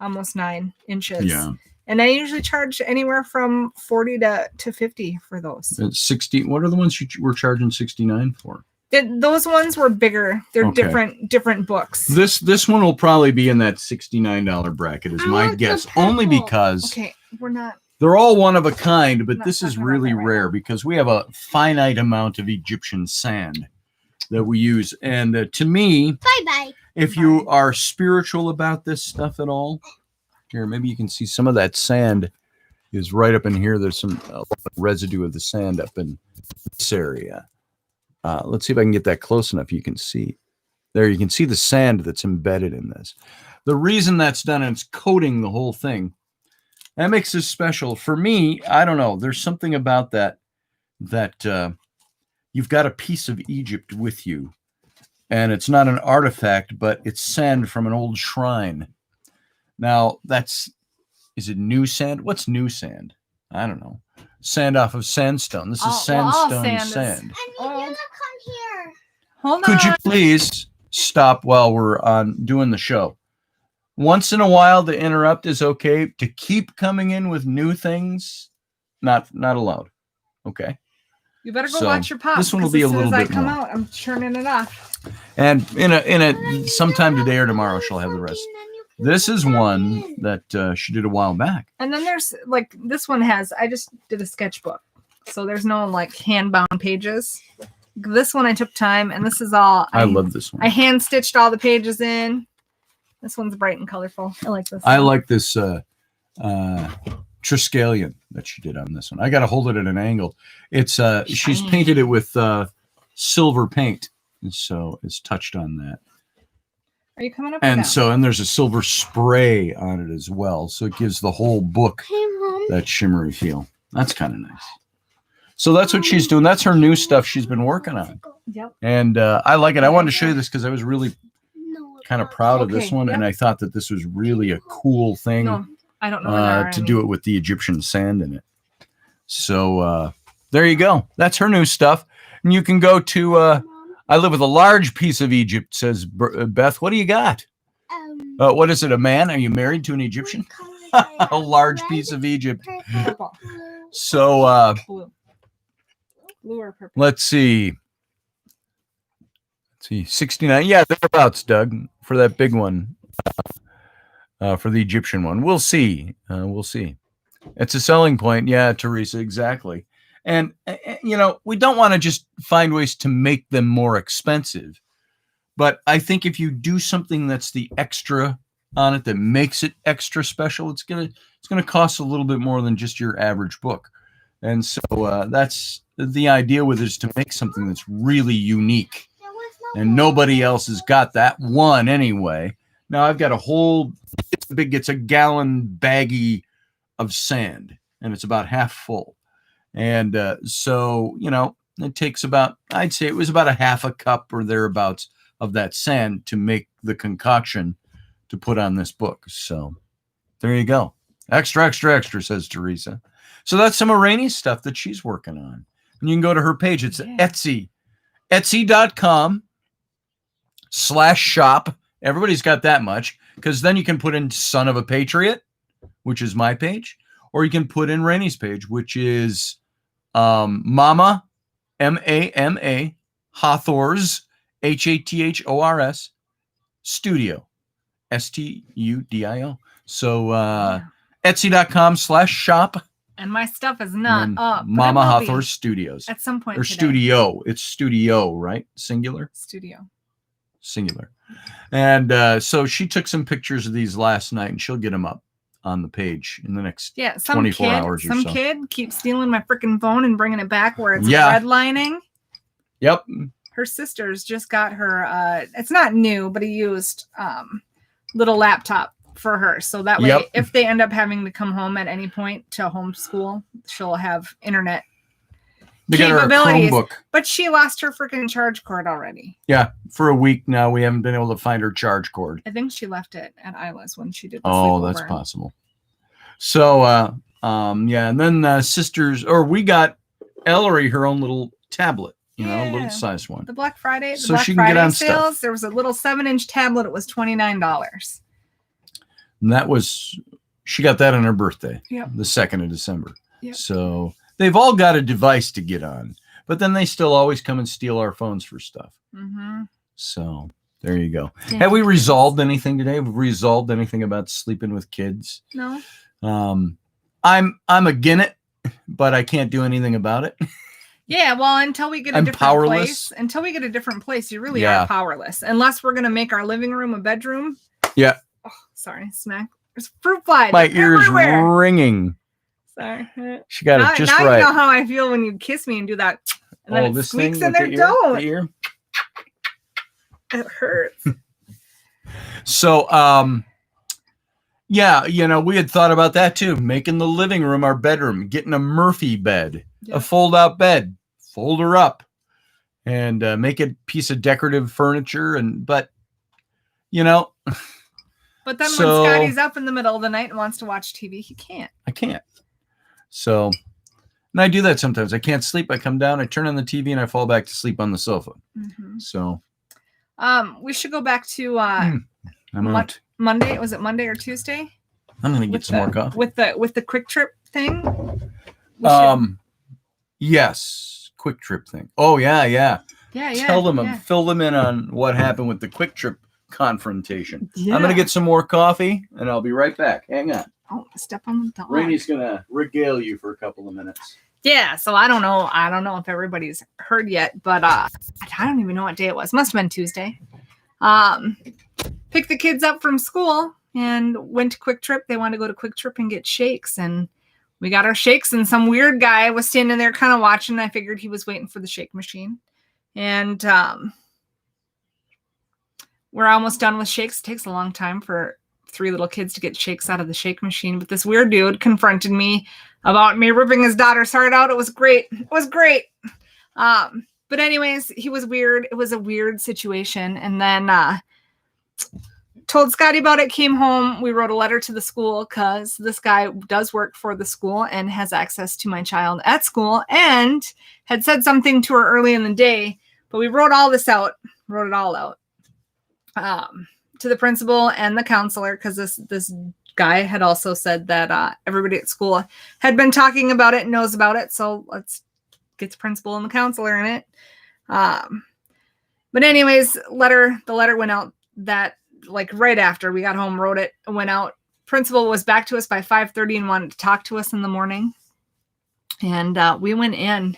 almost 9 inches. Yeah. And I usually charge anywhere from $40 to $50 for those. 60. What are the ones you were charging $69 for? Those ones were bigger. They're different books. This one will probably be in that $69 bracket, is my guess. Only because we're not. They're all one of a kind, but this is really rare because we have a finite amount of Egyptian sand that we use. And to me, if you are spiritual about this stuff at all, here, maybe you can see some of that sand is right up in here. There's some residue of the sand up in this area. Let's see if I can get that close enough. You can see there. You can see the sand that's embedded in this. The reason that's done, and it's coating the whole thing. That makes this special. For me, I don't know. There's something about that you've got a piece of Egypt with you. And it's not an artifact, but it's sand from an old shrine. Now, is it new sand? What's new sand? I don't know. Sand off of sandstone. This is sandstone sand. I need you to come here. Hold on. Could you please stop while we're doing the show? Once in a while, the interrupt is okay. To keep coming in with new things, not allowed. Okay. You better go watch your pop. This one will be a little bit more. As soon as I come out, I'm turning it off. And in a sometime today or tomorrow, she'll have the rest. This is one that she did a while back. And then there's like this one has. I just did a sketchbook, so there's no like hand-bound pages. This one I took time, and this is all. I love this one. I hand stitched all the pages in. This one's bright and colorful. I like this. I like this Triskelion that she did on this one. I got to hold it at an angle. It's she's painted it with silver paint, and so it's touched on that. Are you coming up? And and there's a silver spray on it as well, so it gives the whole book that shimmery feel. That's kind of nice. So that's what she's doing. That's her new stuff she's been working on. Yep. And I like it. I wanted to show you this because I was really kind of proud of this one, and I thought that this was really a cool thing. No, I don't know to do it with the Egyptian sand in it. So there you go. That's her new stuff. And you can go to I live with a large piece of Egypt, says Beth. What do you got? What is it, a man? Are you married to an Egyptian? A large piece of Egypt. Purple. So blue or purple? Let's see. 69. Yeah, thereabouts, Doug, for that big one. For the Egyptian one. We'll see. We'll see. It's a selling point. Yeah, Teresa, exactly. And, we don't want to just find ways to make them more expensive. But I think if you do something that's the extra on it that makes it extra special, it's gonna cost a little bit more than just your average book. And so that's the idea with it, is to make something that's really unique. And nobody else has got that one anyway. Now I've got it's a gallon baggie of sand, and it's about half full. And so, it takes about, I'd say it was about a half a cup or thereabouts of that sand to make the concoction to put on this book. So there you go. Extra, extra, extra, says Teresa. So that's some of Raini's stuff that she's working on. And you can go to her page. It's Etsy. Etsy.com/shop. Everybody's got that much, because then you can put in Son of a Patriot, which is my page, or you can put in Raini's page, which is Mama, M-A-M-A, Hathors, H-A-T-H-O-R-S, Studio, S-T-U-D-I-O. So Etsy.com/shop. And my stuff is not up. Mama Hathors Studios. At some point or today. Studio. It's Studio, right? Singular? Studio. Singular. And so she took some pictures of these last night, and she'll get them up on the page in the next 24 hours or so. Some kid keeps stealing my freaking phone and bringing it back where it's redlining. Yep. Her sister's just got her, it's not new, but a used little laptop for her. So that way, if they end up having to come home at any point to homeschool, she'll have internet capabilities. But she lost her freaking charge cord already. Yeah. For a week now, we haven't been able to find her charge cord. I think she left it at Isla's when she did the sleepover. That's possible. So, and then we got Ellery her own little tablet, a little size one. The Black Friday, so she can get on sales, stuff. there was a little 7-inch tablet. It was $29. And she got that on her birthday, the 2nd of December. Yep. So they've all got a device to get on, but then they still always come and steal our phones for stuff. Mm-hmm. So there you go. Have we resolved anything today? Have we resolved anything about sleeping with kids? No. I'm against it, but I can't do anything about it. Yeah, well, until we get a different place, you really are powerless. Unless we're gonna make our living room a bedroom. Yeah. Oh, sorry, smack. There's fruit flies. My ears ringing. Sorry. She got it just now right. You know how I feel when you kiss me and do that, and then it squeaks in their dough. It hurts. So, we had thought about that too, making the living room our bedroom, getting a Murphy bed, a fold-out bed, fold her up, and make it a piece of decorative furniture. But But then when Scotty's up in the middle of the night and wants to watch TV, he can't. I can't. So, and I do that sometimes. I can't sleep. I come down, I turn on the TV, and I fall back to sleep on the sofa. Mm-hmm. So, we should go back to Monday. Was it Monday or Tuesday? I'm gonna get some more coffee with the quick trip thing. Yes, quick trip thing. Oh yeah. Tell them, fill them in on what happened with the quick trip confrontation. Yeah. I'm gonna get some more coffee, and I'll be right back. Hang on. Oh, step on the dog. Raini's gonna regale you for a couple of minutes. Yeah, so I don't know if everybody's heard yet, but I don't even know what day it was. Must have been Tuesday. Picked the kids up from school and went to Quick Trip. They wanted to go to Quick Trip and get shakes, and we got our shakes, and some weird guy was standing there kind of watching. I figured he was waiting for the shake machine. And we're almost done with shakes. It takes a long time for 3 little kids to get shakes out of the shake machine. But this weird dude confronted me about me ripping his daughter's heart out. It was great. But anyways, he was weird. It was a weird situation. And then told Scotty about it, came home. We wrote a letter to the school because this guy does work for the school and has access to my child at school and had said something to her early in the day. But we wrote it all out to the principal and the counselor, because this guy had also said that everybody at school had been talking about it and knows about it. So let's get the principal and the counselor in it. But anyways, the letter went out that right after we got home, wrote it, went out. Principal was back to us by 5:30 and wanted to talk to us in the morning. And we went in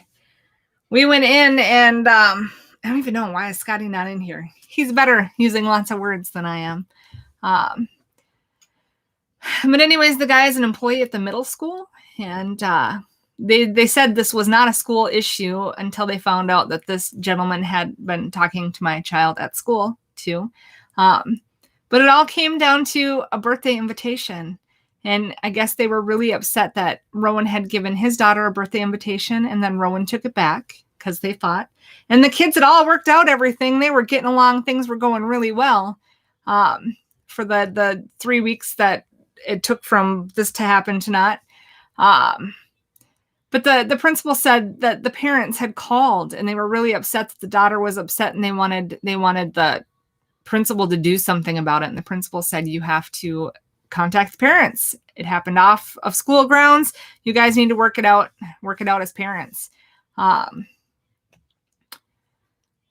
and I don't even know why is Scotty not in here. He's better using lots of words than I am. But anyways, the guy is an employee at the middle school, and they said this was not a school issue until they found out that this gentleman had been talking to my child at school too. But it all came down to a birthday invitation. And I guess they were really upset that Rowan had given his daughter a birthday invitation, and then Rowan took it back because they fought. And the kids had all worked out everything. They were getting along. Things were going really well for the 3 weeks that it took from this to happen to not. But the principal said that the parents had called and they were really upset that the daughter was upset, and they wanted the principal to do something about it. And the principal said, you have to contact the parents. It happened off of school grounds. You guys need to work it out as parents.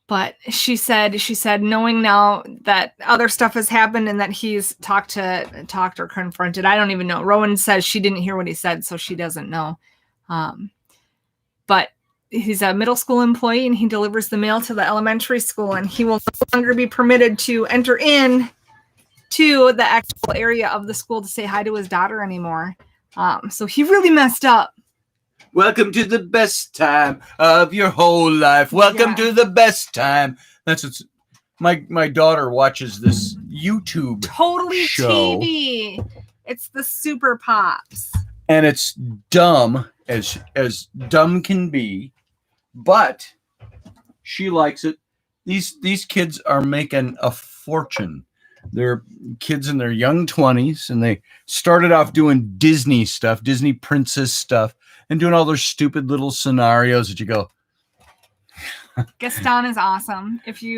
But she said, knowing now that other stuff has happened and that he's talked or confronted, I don't even know. Rowan says she didn't hear what he said, so she doesn't know. But he's a middle school employee and he delivers the mail to the elementary school, and he will no longer be permitted to enter in to the actual area of the school to say hi to his daughter anymore. So he really messed up. Welcome to the best time of your whole life. Welcome to the best time. That's what's my daughter watches this YouTube show. TV. It's the Super Pops. And it's dumb as dumb can be, but she likes it. These kids are making a fortune. They're kids in their young 20s, and they started off doing Disney stuff, Disney princess stuff, and doing all their stupid little scenarios that you go. Gaston is awesome. If she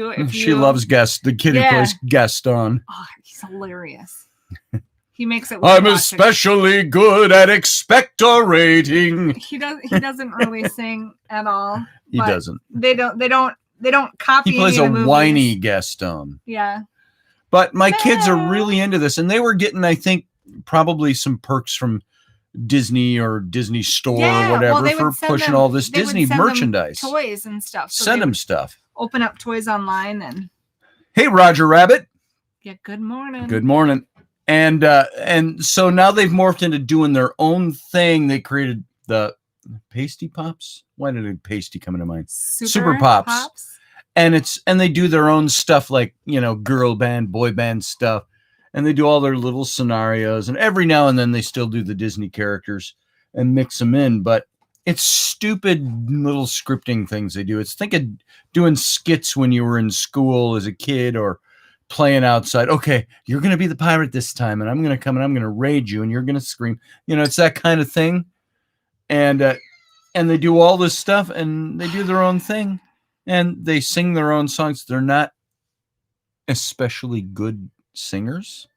loves the kid who plays Gaston. Oh, he's hilarious. He makes it. I'm especially good at expectorating. He doesn't really sing at all. He doesn't. They don't copy. He plays a whiny Gaston. Yeah. But my kids are really into this, and they were getting, I think, probably some perks from Disney or Disney Store or whatever for pushing all this Disney merchandise, toys and stuff. So send them stuff. Open up toys online and. Hey, Roger Rabbit. Yeah. Good morning. Good morning. And so now they've morphed into doing their own thing. They created the Pasty Pops. Why did a pasty come into mind? Super Pops. And they do their own stuff, like, girl band, boy band stuff. And they do all their little scenarios. And every now and then they still do the Disney characters and mix them in. But it's stupid little scripting things they do. It's think of doing skits when you were in school as a kid, or playing outside. Okay, you're going to be the pirate this time, and I'm going to come and I'm going to raid you, and you're going to scream. It's that kind of thing. And they do all this stuff, and they do their own thing. And they sing their own songs. They're not especially good singers.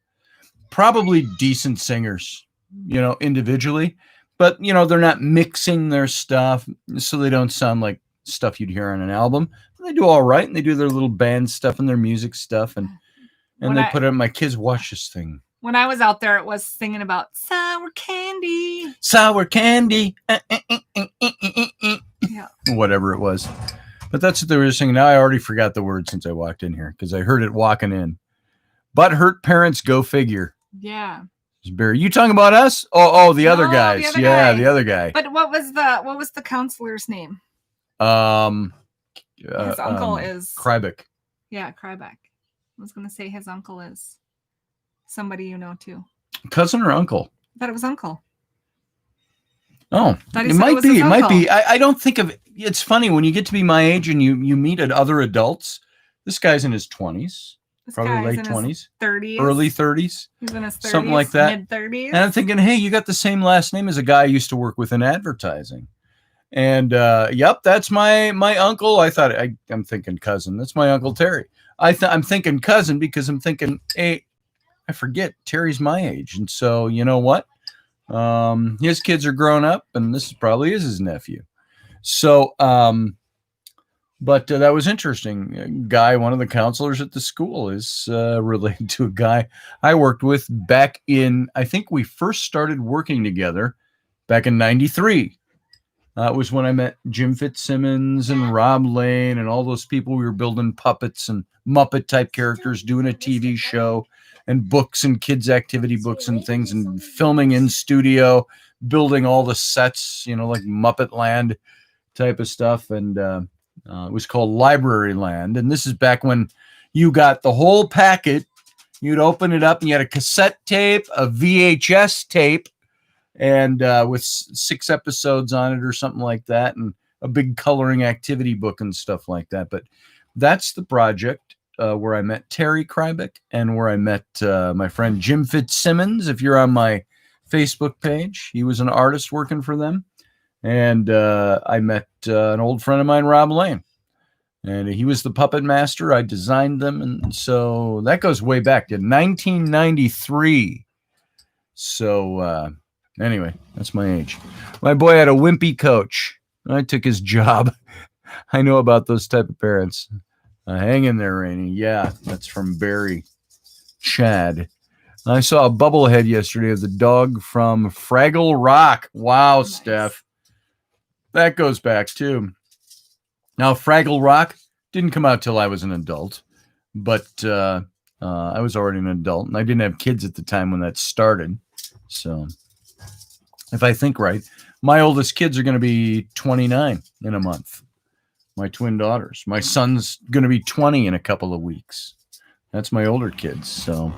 Probably decent singers, individually. But, they're not mixing their stuff, so they don't sound like stuff you'd hear on an album. They do all right, and they do their little band stuff and their music stuff. And they put it, my kids watch this thing. When I was out there, it was singing about sour candy. Sour candy. Yeah. Whatever it was. But that's what they were singing. Now I already forgot the word since I walked in here because I heard it walking in. But hurt parents, go figure. Yeah. Barry, you talking about us? Oh, the other guys. The other guy. The other guy. But what was the counselor's name? His uncle is Krybeck. Yeah, Krybeck. I was going to say his uncle is somebody you know too. Cousin or uncle? I thought it was uncle. Oh, it might be. It might be. I don't think of it. It's funny when you get to be my age and you meet other adults. This guy's in his 20s, probably late 20s, 30s, early 30s. He's in his 30s, something like that. Mid 30s. And I'm thinking, hey, you got the same last name as a guy I used to work with in advertising. And yep, that's my uncle. I'm thinking cousin. That's my Uncle Terry. I'm thinking cousin because I'm thinking, hey, I forget Terry's my age, and so you know what? His kids are grown up, and this probably is his nephew. So, but that was interesting. A guy, one of the counselors at the school, is related to a guy I worked with back in. I think we first started working together back in '93. It was when I met Jim Fitzsimmons and Rob Lane and all those people. We were building puppets and Muppet type characters, doing a TV show and books and kids activity books and things, and filming in studio, building all the sets, like Muppet Land type of stuff. And it was called Library Land. And this is back when you got the whole packet. You'd open it up and you had a cassette tape, a VHS tape, and with 6 episodes on it or something like that, and a big coloring activity book and stuff like that. But that's the project where I met Terry Krybeck and where I met my friend Jim Fitzsimmons. If you're on my Facebook page, he was an artist working for them. And I met an old friend of mine, Rob Lane. And he was the puppet master. I designed them. And so that goes way back to 1993. So anyway, that's my age. My boy had a wimpy coach. I took his job. I know about those type of parents. Hang in there, Rainy. Yeah, that's from Barry. Chad. I saw a bubblehead yesterday of the dog from Fraggle Rock. Wow, nice. Steph. That goes back too. Now, Fraggle Rock didn't come out till I was an adult, but I was already an adult, and I didn't have kids at the time when that started. So, if I think right, my oldest kids are going to be 29 in a month. My twin daughters. My son's going to be 20 in a couple of weeks. That's my older kids. So,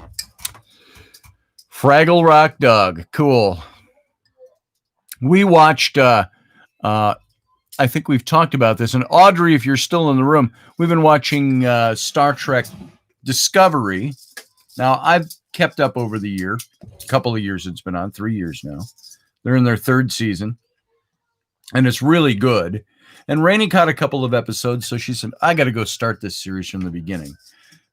Fraggle Rock dog. Cool. We watched... I think we've talked about this. And Audrey, if you're still in the room, we've been watching Star Trek Discovery. Now, I've kept up over the year. A couple of years it's been on, 3 years now. They're in their third season. And it's really good. And Rainey caught a couple of episodes, so she said, I got to go start this series from the beginning.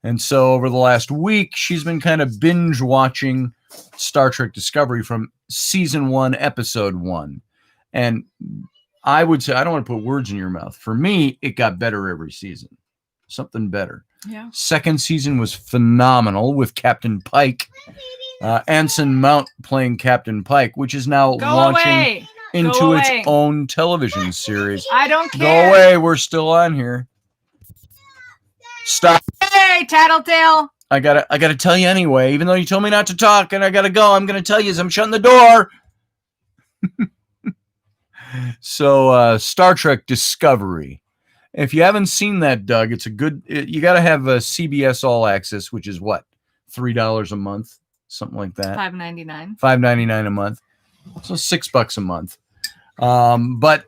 And so over the last week, she's been kind of binge watching Star Trek Discovery from season 1, episode 1. And I would say, I don't want to put words in your mouth. For me, it got better every season. Something better. Yeah. Second season was phenomenal with Captain Pike. Anson Mount playing Captain Pike, which is now launching into its own television series. I don't care. Go away. We're still on here. Stop. Hey, Tattletale. I gotta tell you anyway, even though you told me not to talk and I gotta go, I'm gonna tell you as I'm shutting the door. So, Star Trek Discovery. If you haven't seen that, Doug, it's a good... You got to have a CBS All Access, which is what? $3 a month? Something like that? $5.99. $5.99 a month. So $6 a month. But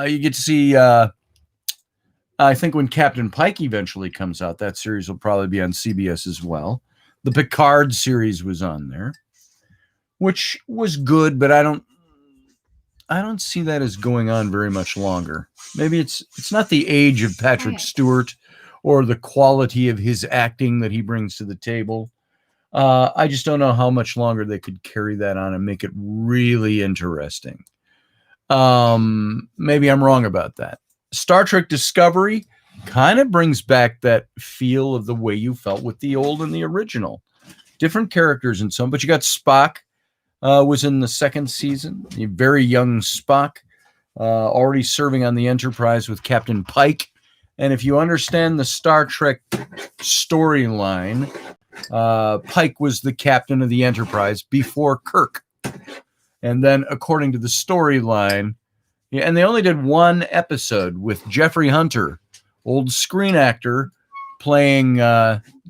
you get to see... I think when Captain Pike eventually comes out, that series will probably be on CBS as well. The Picard series was on there, which was good, but I don't see that as going on very much longer. Maybe it's not the age of Patrick Stewart or the quality of his acting that he brings to the table. I just don't know how much longer they could carry that on and make it really interesting. Maybe I'm wrong about that. Star Trek Discovery kind of brings back that feel of the way you felt with the old and the original. Different characters and some, but you got Spock. Was in the second season. A very young Spock, already serving on the Enterprise with Captain Pike. And if you understand the Star Trek storyline, Pike was the captain of the Enterprise before Kirk. And then, according to the storyline, and they only did one episode with Jeffrey Hunter, old screen actor, playing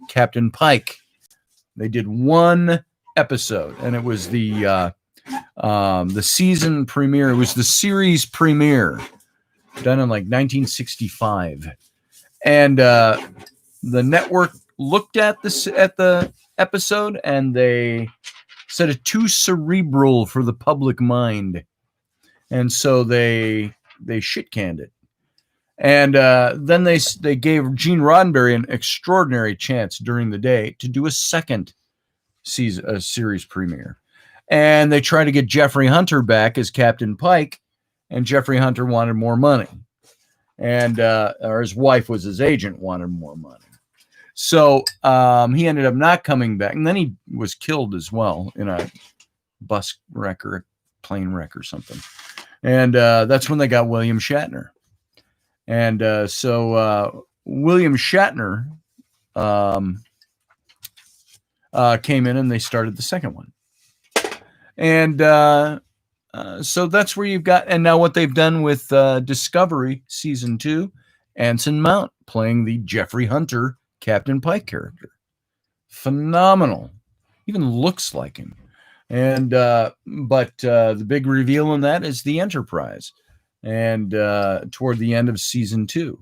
Captain Pike. They did one episode, and it was the season premiere. It was the series premiere done in like 1965, and the network looked at the episode and they said it too cerebral for the public mind, and so they shit canned it. And then they gave Gene Roddenberry an extraordinary chance during the day to do a second series premiere, and they tried to get Jeffrey Hunter back as Captain Pike, and Jeffrey Hunter wanted more money, and or his wife was his agent, wanted more money, so he ended up not coming back, and then he was killed as well in a bus wreck or a plane wreck or something, and that's when they got William Shatner, and so William Shatner came in and they started the second one. And so that's where you've got, and now what they've done with Discovery Season 2, Anson Mount playing the Jeffrey Hunter Captain Pike character. Phenomenal. Even looks like him. And but the big reveal in that is the Enterprise. and toward the end of season 2.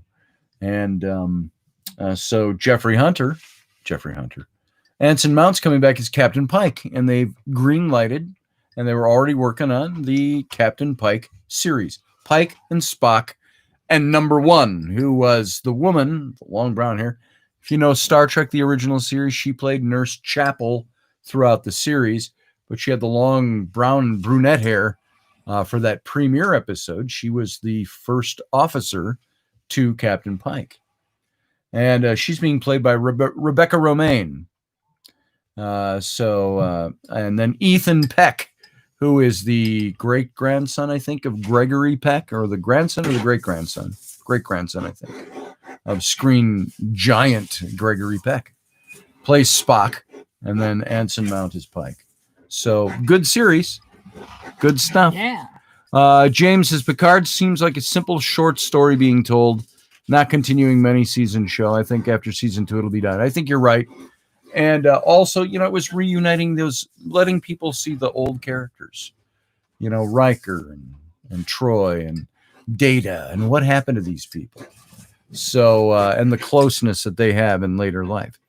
And so Jeffrey Hunter, Anson Mount's coming back as Captain Pike, and they've green-lighted, and they were already working on the Captain Pike series. Pike and Spock, and number 1, who was the woman, the long brown hair. If you know Star Trek, the original series, she played Nurse Chapel throughout the series, but she had the long brown brunette hair for that premiere episode. She was the first officer to Captain Pike. And she's being played by Rebecca Romaine. And then Ethan Peck, who is the great-grandson, I think, of Gregory Peck, or the grandson or the great-grandson? Great-grandson, I think, of screen giant Gregory Peck. Plays Spock, and then Anson Mount is Pike. So, good series. Good stuff. Yeah. James says, Picard seems like a simple short story being told, not continuing many-season show. I think after season 2, it'll be done. I think you're right. And also, it was reuniting those, letting people see the old characters. Riker and Troy and Data and what happened to these people. So, and the closeness that they have in later life.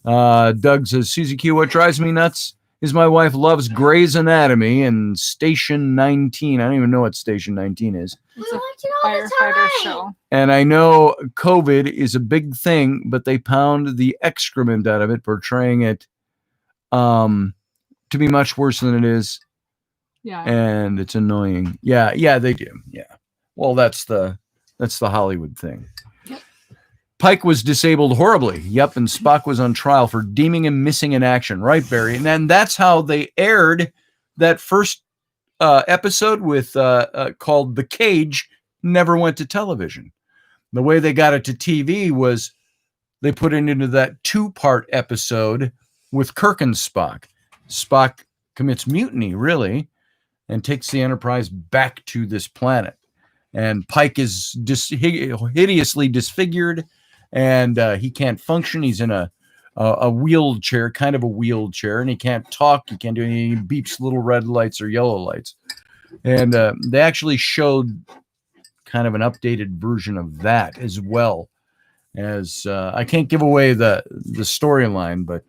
Doug says, Susie Q, what drives me nuts is my wife loves Grey's Anatomy and Station 19. I don't even know what Station 19 is. It's a firefighter show. And I know COVID is a big thing, but they pound the excrement out of it, portraying it to be much worse than it is. Yeah. And it's annoying. Yeah, they do. Yeah. Well, that's the Hollywood thing. Yep. Pike was disabled horribly. Yep, and Spock was on trial for deeming him missing in action. Right, Barry? And then that's how they aired that first episode with called The Cage. Never went to television. The way they got it to TV was they put it into that 2-part episode with Kirk and Spock. Spock commits mutiny, really, and takes the Enterprise back to this planet. And Pike is hideously disfigured, and he can't function. He's in a wheelchair, kind of a wheelchair, and he can't talk. He can't do anything. He beeps little red lights or yellow lights. And they actually showed kind of an updated version of that as well. As I can't give away the storyline, but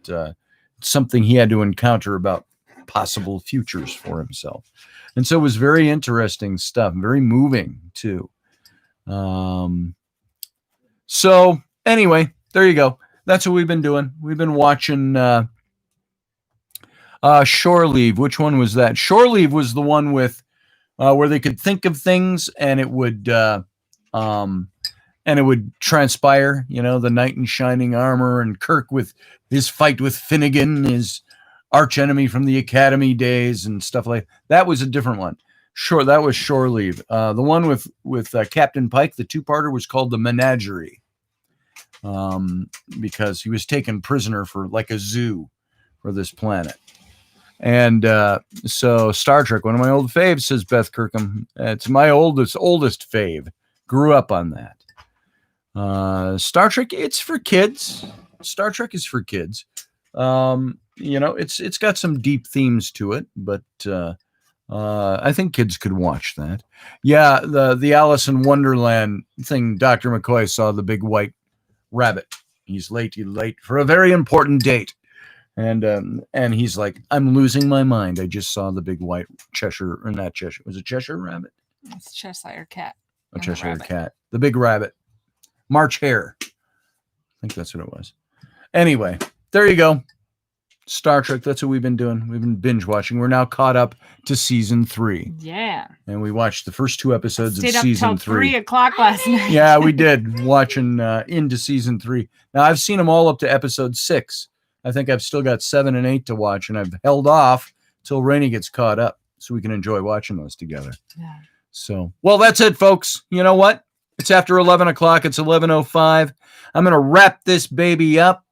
it's something he had to encounter about possible futures for himself. And so it was very interesting stuff, very moving too. So anyway, there you go. That's what we've been doing. We've been watching Shore Leave. Which one was that? Shore Leave was the one with where they could think of things and it would transpire, the knight in shining armor and Kirk with his fight with Finnegan, his arch enemy from the Academy days and stuff like that. That was a different one. Sure, that was Shore Leave. The one with Captain Pike, the 2-parter, was called The Menagerie, because he was taken prisoner for like a zoo for this planet. And so Star Trek, one of my old faves, says Beth Kirkham. It's my oldest fave. Grew up on that. Star Trek, it's for kids. Star Trek is for kids. It's got some deep themes to it, but I think kids could watch that. Yeah, the Alice in Wonderland thing. Dr. McCoy saw the big white rabbit. He's late for a very important date. And he's like, I'm losing my mind. I just saw the big white Cheshire, or not Cheshire. Was it Cheshire rabbit? It's Cheshire cat. A Cheshire cat. The big rabbit. March Hare. I think that's what it was. Anyway, there you go. Star Trek, that's what we've been doing. We've been binge watching. We're now caught up to season 3. Yeah. And we watched the first 2 episodes of Stayed up season till 3. 3:00 last night. Yeah, we did, watching into season 3. Now, I've seen them all up to episode 6. I think I've still got 7 and 8 to watch, and I've held off till Rainy gets caught up so we can enjoy watching those together. Yeah. So, well, that's it, folks. You know what? It's after 11 o'clock. It's 11:05. I'm going to wrap this baby up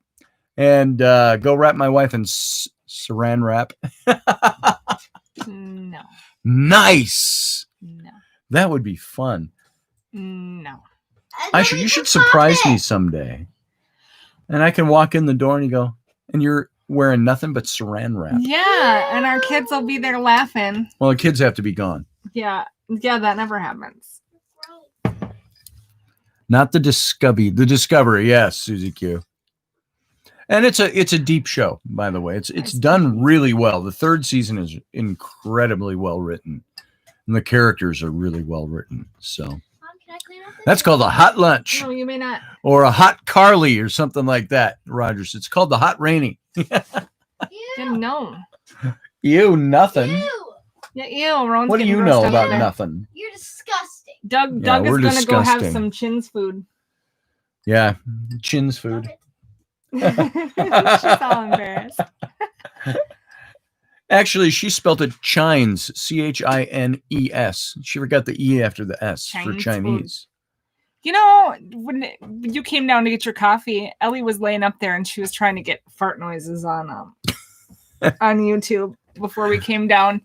and go wrap my wife in saran wrap. No. Nice. No. That would be fun. No. You should surprise me someday. And I can walk in the door and you go, and you're wearing nothing but saran wrap. Yeah, and our kids will be there laughing. Well, the kids have to be gone. Yeah, that never happens. Not the Discovery. The Discovery. Yes, Susie Q. And it's a deep show, by the way. It's done really well. The third season is incredibly well written, and the characters are really well written. So Mom, can I clean up that's called a hot lunch. No, you may not. Or a hot Carly or something like that, Rogers. It's called the hot Raini. Didn't know. You nothing. Ew. Yeah, ew. Rowan's What do getting you grossed know out about there. nothing? You're disgusting. Doug Yeah, is we're gonna go have disgusting. some Chin's food. Yeah, Chin's food. She's all embarrassed. Actually, she spelled it Chines, Chines. She forgot the E after the S for Chinese Chinese. You know, when you came down to get your coffee, Ellie was laying up there and she was trying to get fart noises on on YouTube before we came down,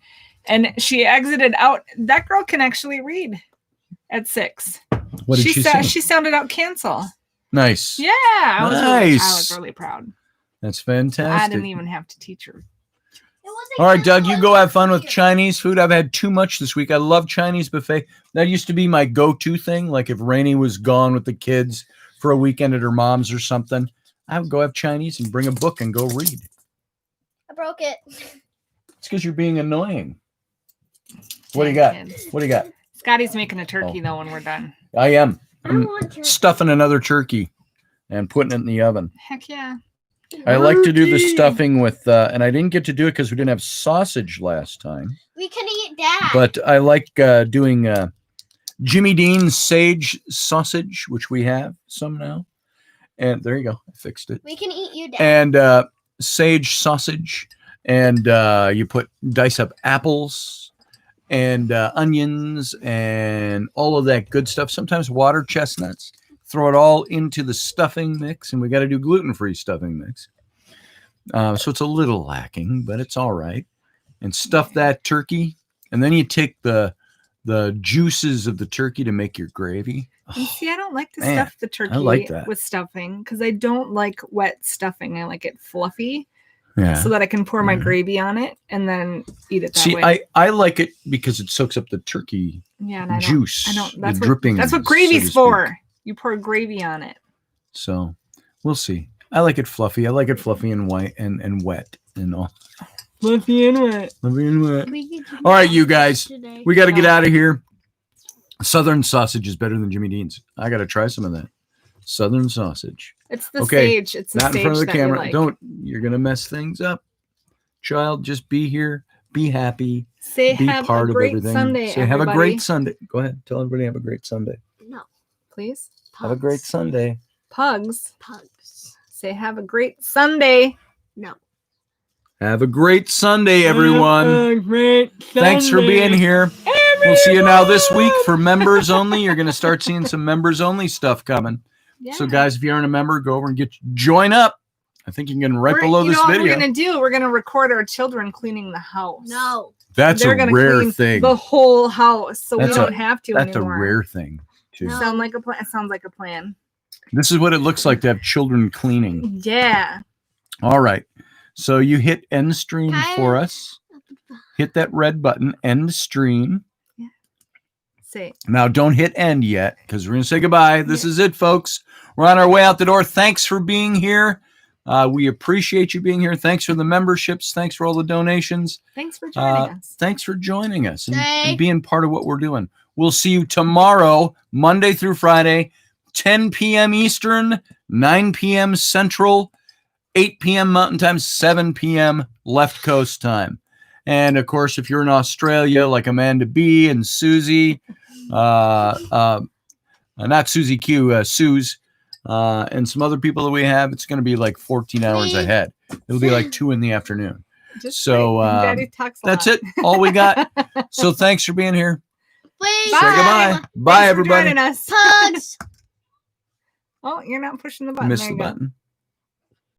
and she exited out. That girl can actually read at 6. What did she say? She sounded out cancel. Nice. Yeah, I was really proud. That's I fantastic. didn't even have to teach her. All right, Doug, you go have fun with Chinese food. I've had too much this week. I love Chinese buffet. That used to be my go-to thing. Like if Rainey was gone with the kids for a weekend at her mom's or something, I would go have Chinese and bring a book and go read. I broke it. It's because you're being annoying. What do you got? Kids. What do you got? Scotty's making a turkey though when we're done. I am. I I'm want to. stuffing another turkey and putting it in the oven. Heck yeah. I like to do the Turkey. stuffing with, and I didn't get to do it because we didn't have sausage last time. We can eat that. But I like doing Jimmy Dean's sage sausage, which we have some now. And there you go. I fixed it. We can eat you, Dad. And sage sausage. And you dice up apples and onions and all of that good stuff. Sometimes water chestnuts. Throw it all into the stuffing mix. And we got to do gluten-free stuffing mix. So it's a little lacking, but it's all right. And stuff that turkey. And then you take the juices of the turkey to make your gravy. You see, I don't like to Man, stuff the turkey like that. with stuffing because I don't like wet stuffing. I like it fluffy Yeah. so that I can pour my Yeah. gravy on it and then eat it that See, way. I like it because it soaks up the turkey Yeah, and juice. I don't. the That's dripping. That's what so gravy's to speak. for. You pour gravy on it. So we'll see. I like it fluffy. I like it fluffy and white and wet and all. Fluffy and wet. Fluffy and wet. We can do All right, that you guys. today. We got to get out of here. Southern sausage is better than Jimmy Dean's. I got to try some of that. Southern sausage. It's the Okay, sage. It's the Not in sage front of the that we camera. like. Don't. You're going to mess things up. Child, just be here. Be happy. Say Be have part a of great everything. Sunday, Say have a everybody. great Sunday. Go ahead. Tell everybody have a great Sunday. No. Please. Have a great Pugs. Sunday. Pugs. Pugs. Say have a great Sunday. No. Have a great Sunday, everyone. Have a great Thanks for being Sunday, here. We'll see you now this week everyone. for members only. You're going to start seeing some members only stuff coming. So, Yeah. guys, if you aren't a member, go over and join up. I think you can get right below you this know what video. we're gonna do? We're gonna record our children cleaning the house. No. That's They're a gonna rare clean thing. the whole house, so That's we a- don't have to That's anymore. a rare thing, too. No. Sound like a plan? Sounds like a plan. This is what it looks like to have children cleaning. Yeah. All right. So you hit end stream Kyle. for us. Hit that red button, end stream. Say Now, don't hit end yet because we're going to say goodbye. This is it, folks. We're on our way out the door. Thanks for being here. We appreciate you being here. Thanks for the memberships. Thanks for all the donations. thanks for joining us. Thanks for joining us and Thanks. being part of what we're doing. We'll see you tomorrow, Monday through Friday, 10 p.m. Eastern, 9 p.m. Central, 8 p.m. Mountain Time, 7 p.m. Left Coast Time. And, of course, if you're in Australia, like Amanda B. and Susie, not Susie Q, Suze, and some other people that we have, it's going to be like 14 hours ahead. It'll be like 2 in the afternoon. Just so, wait. Daddy talks a That's lot. it. All we got. So thanks for being here. Please. Bye. Say goodbye. Bye, Thanks for everybody. joining us. Pugs. Oh, you're not pushing the button. Missed There the you go. button.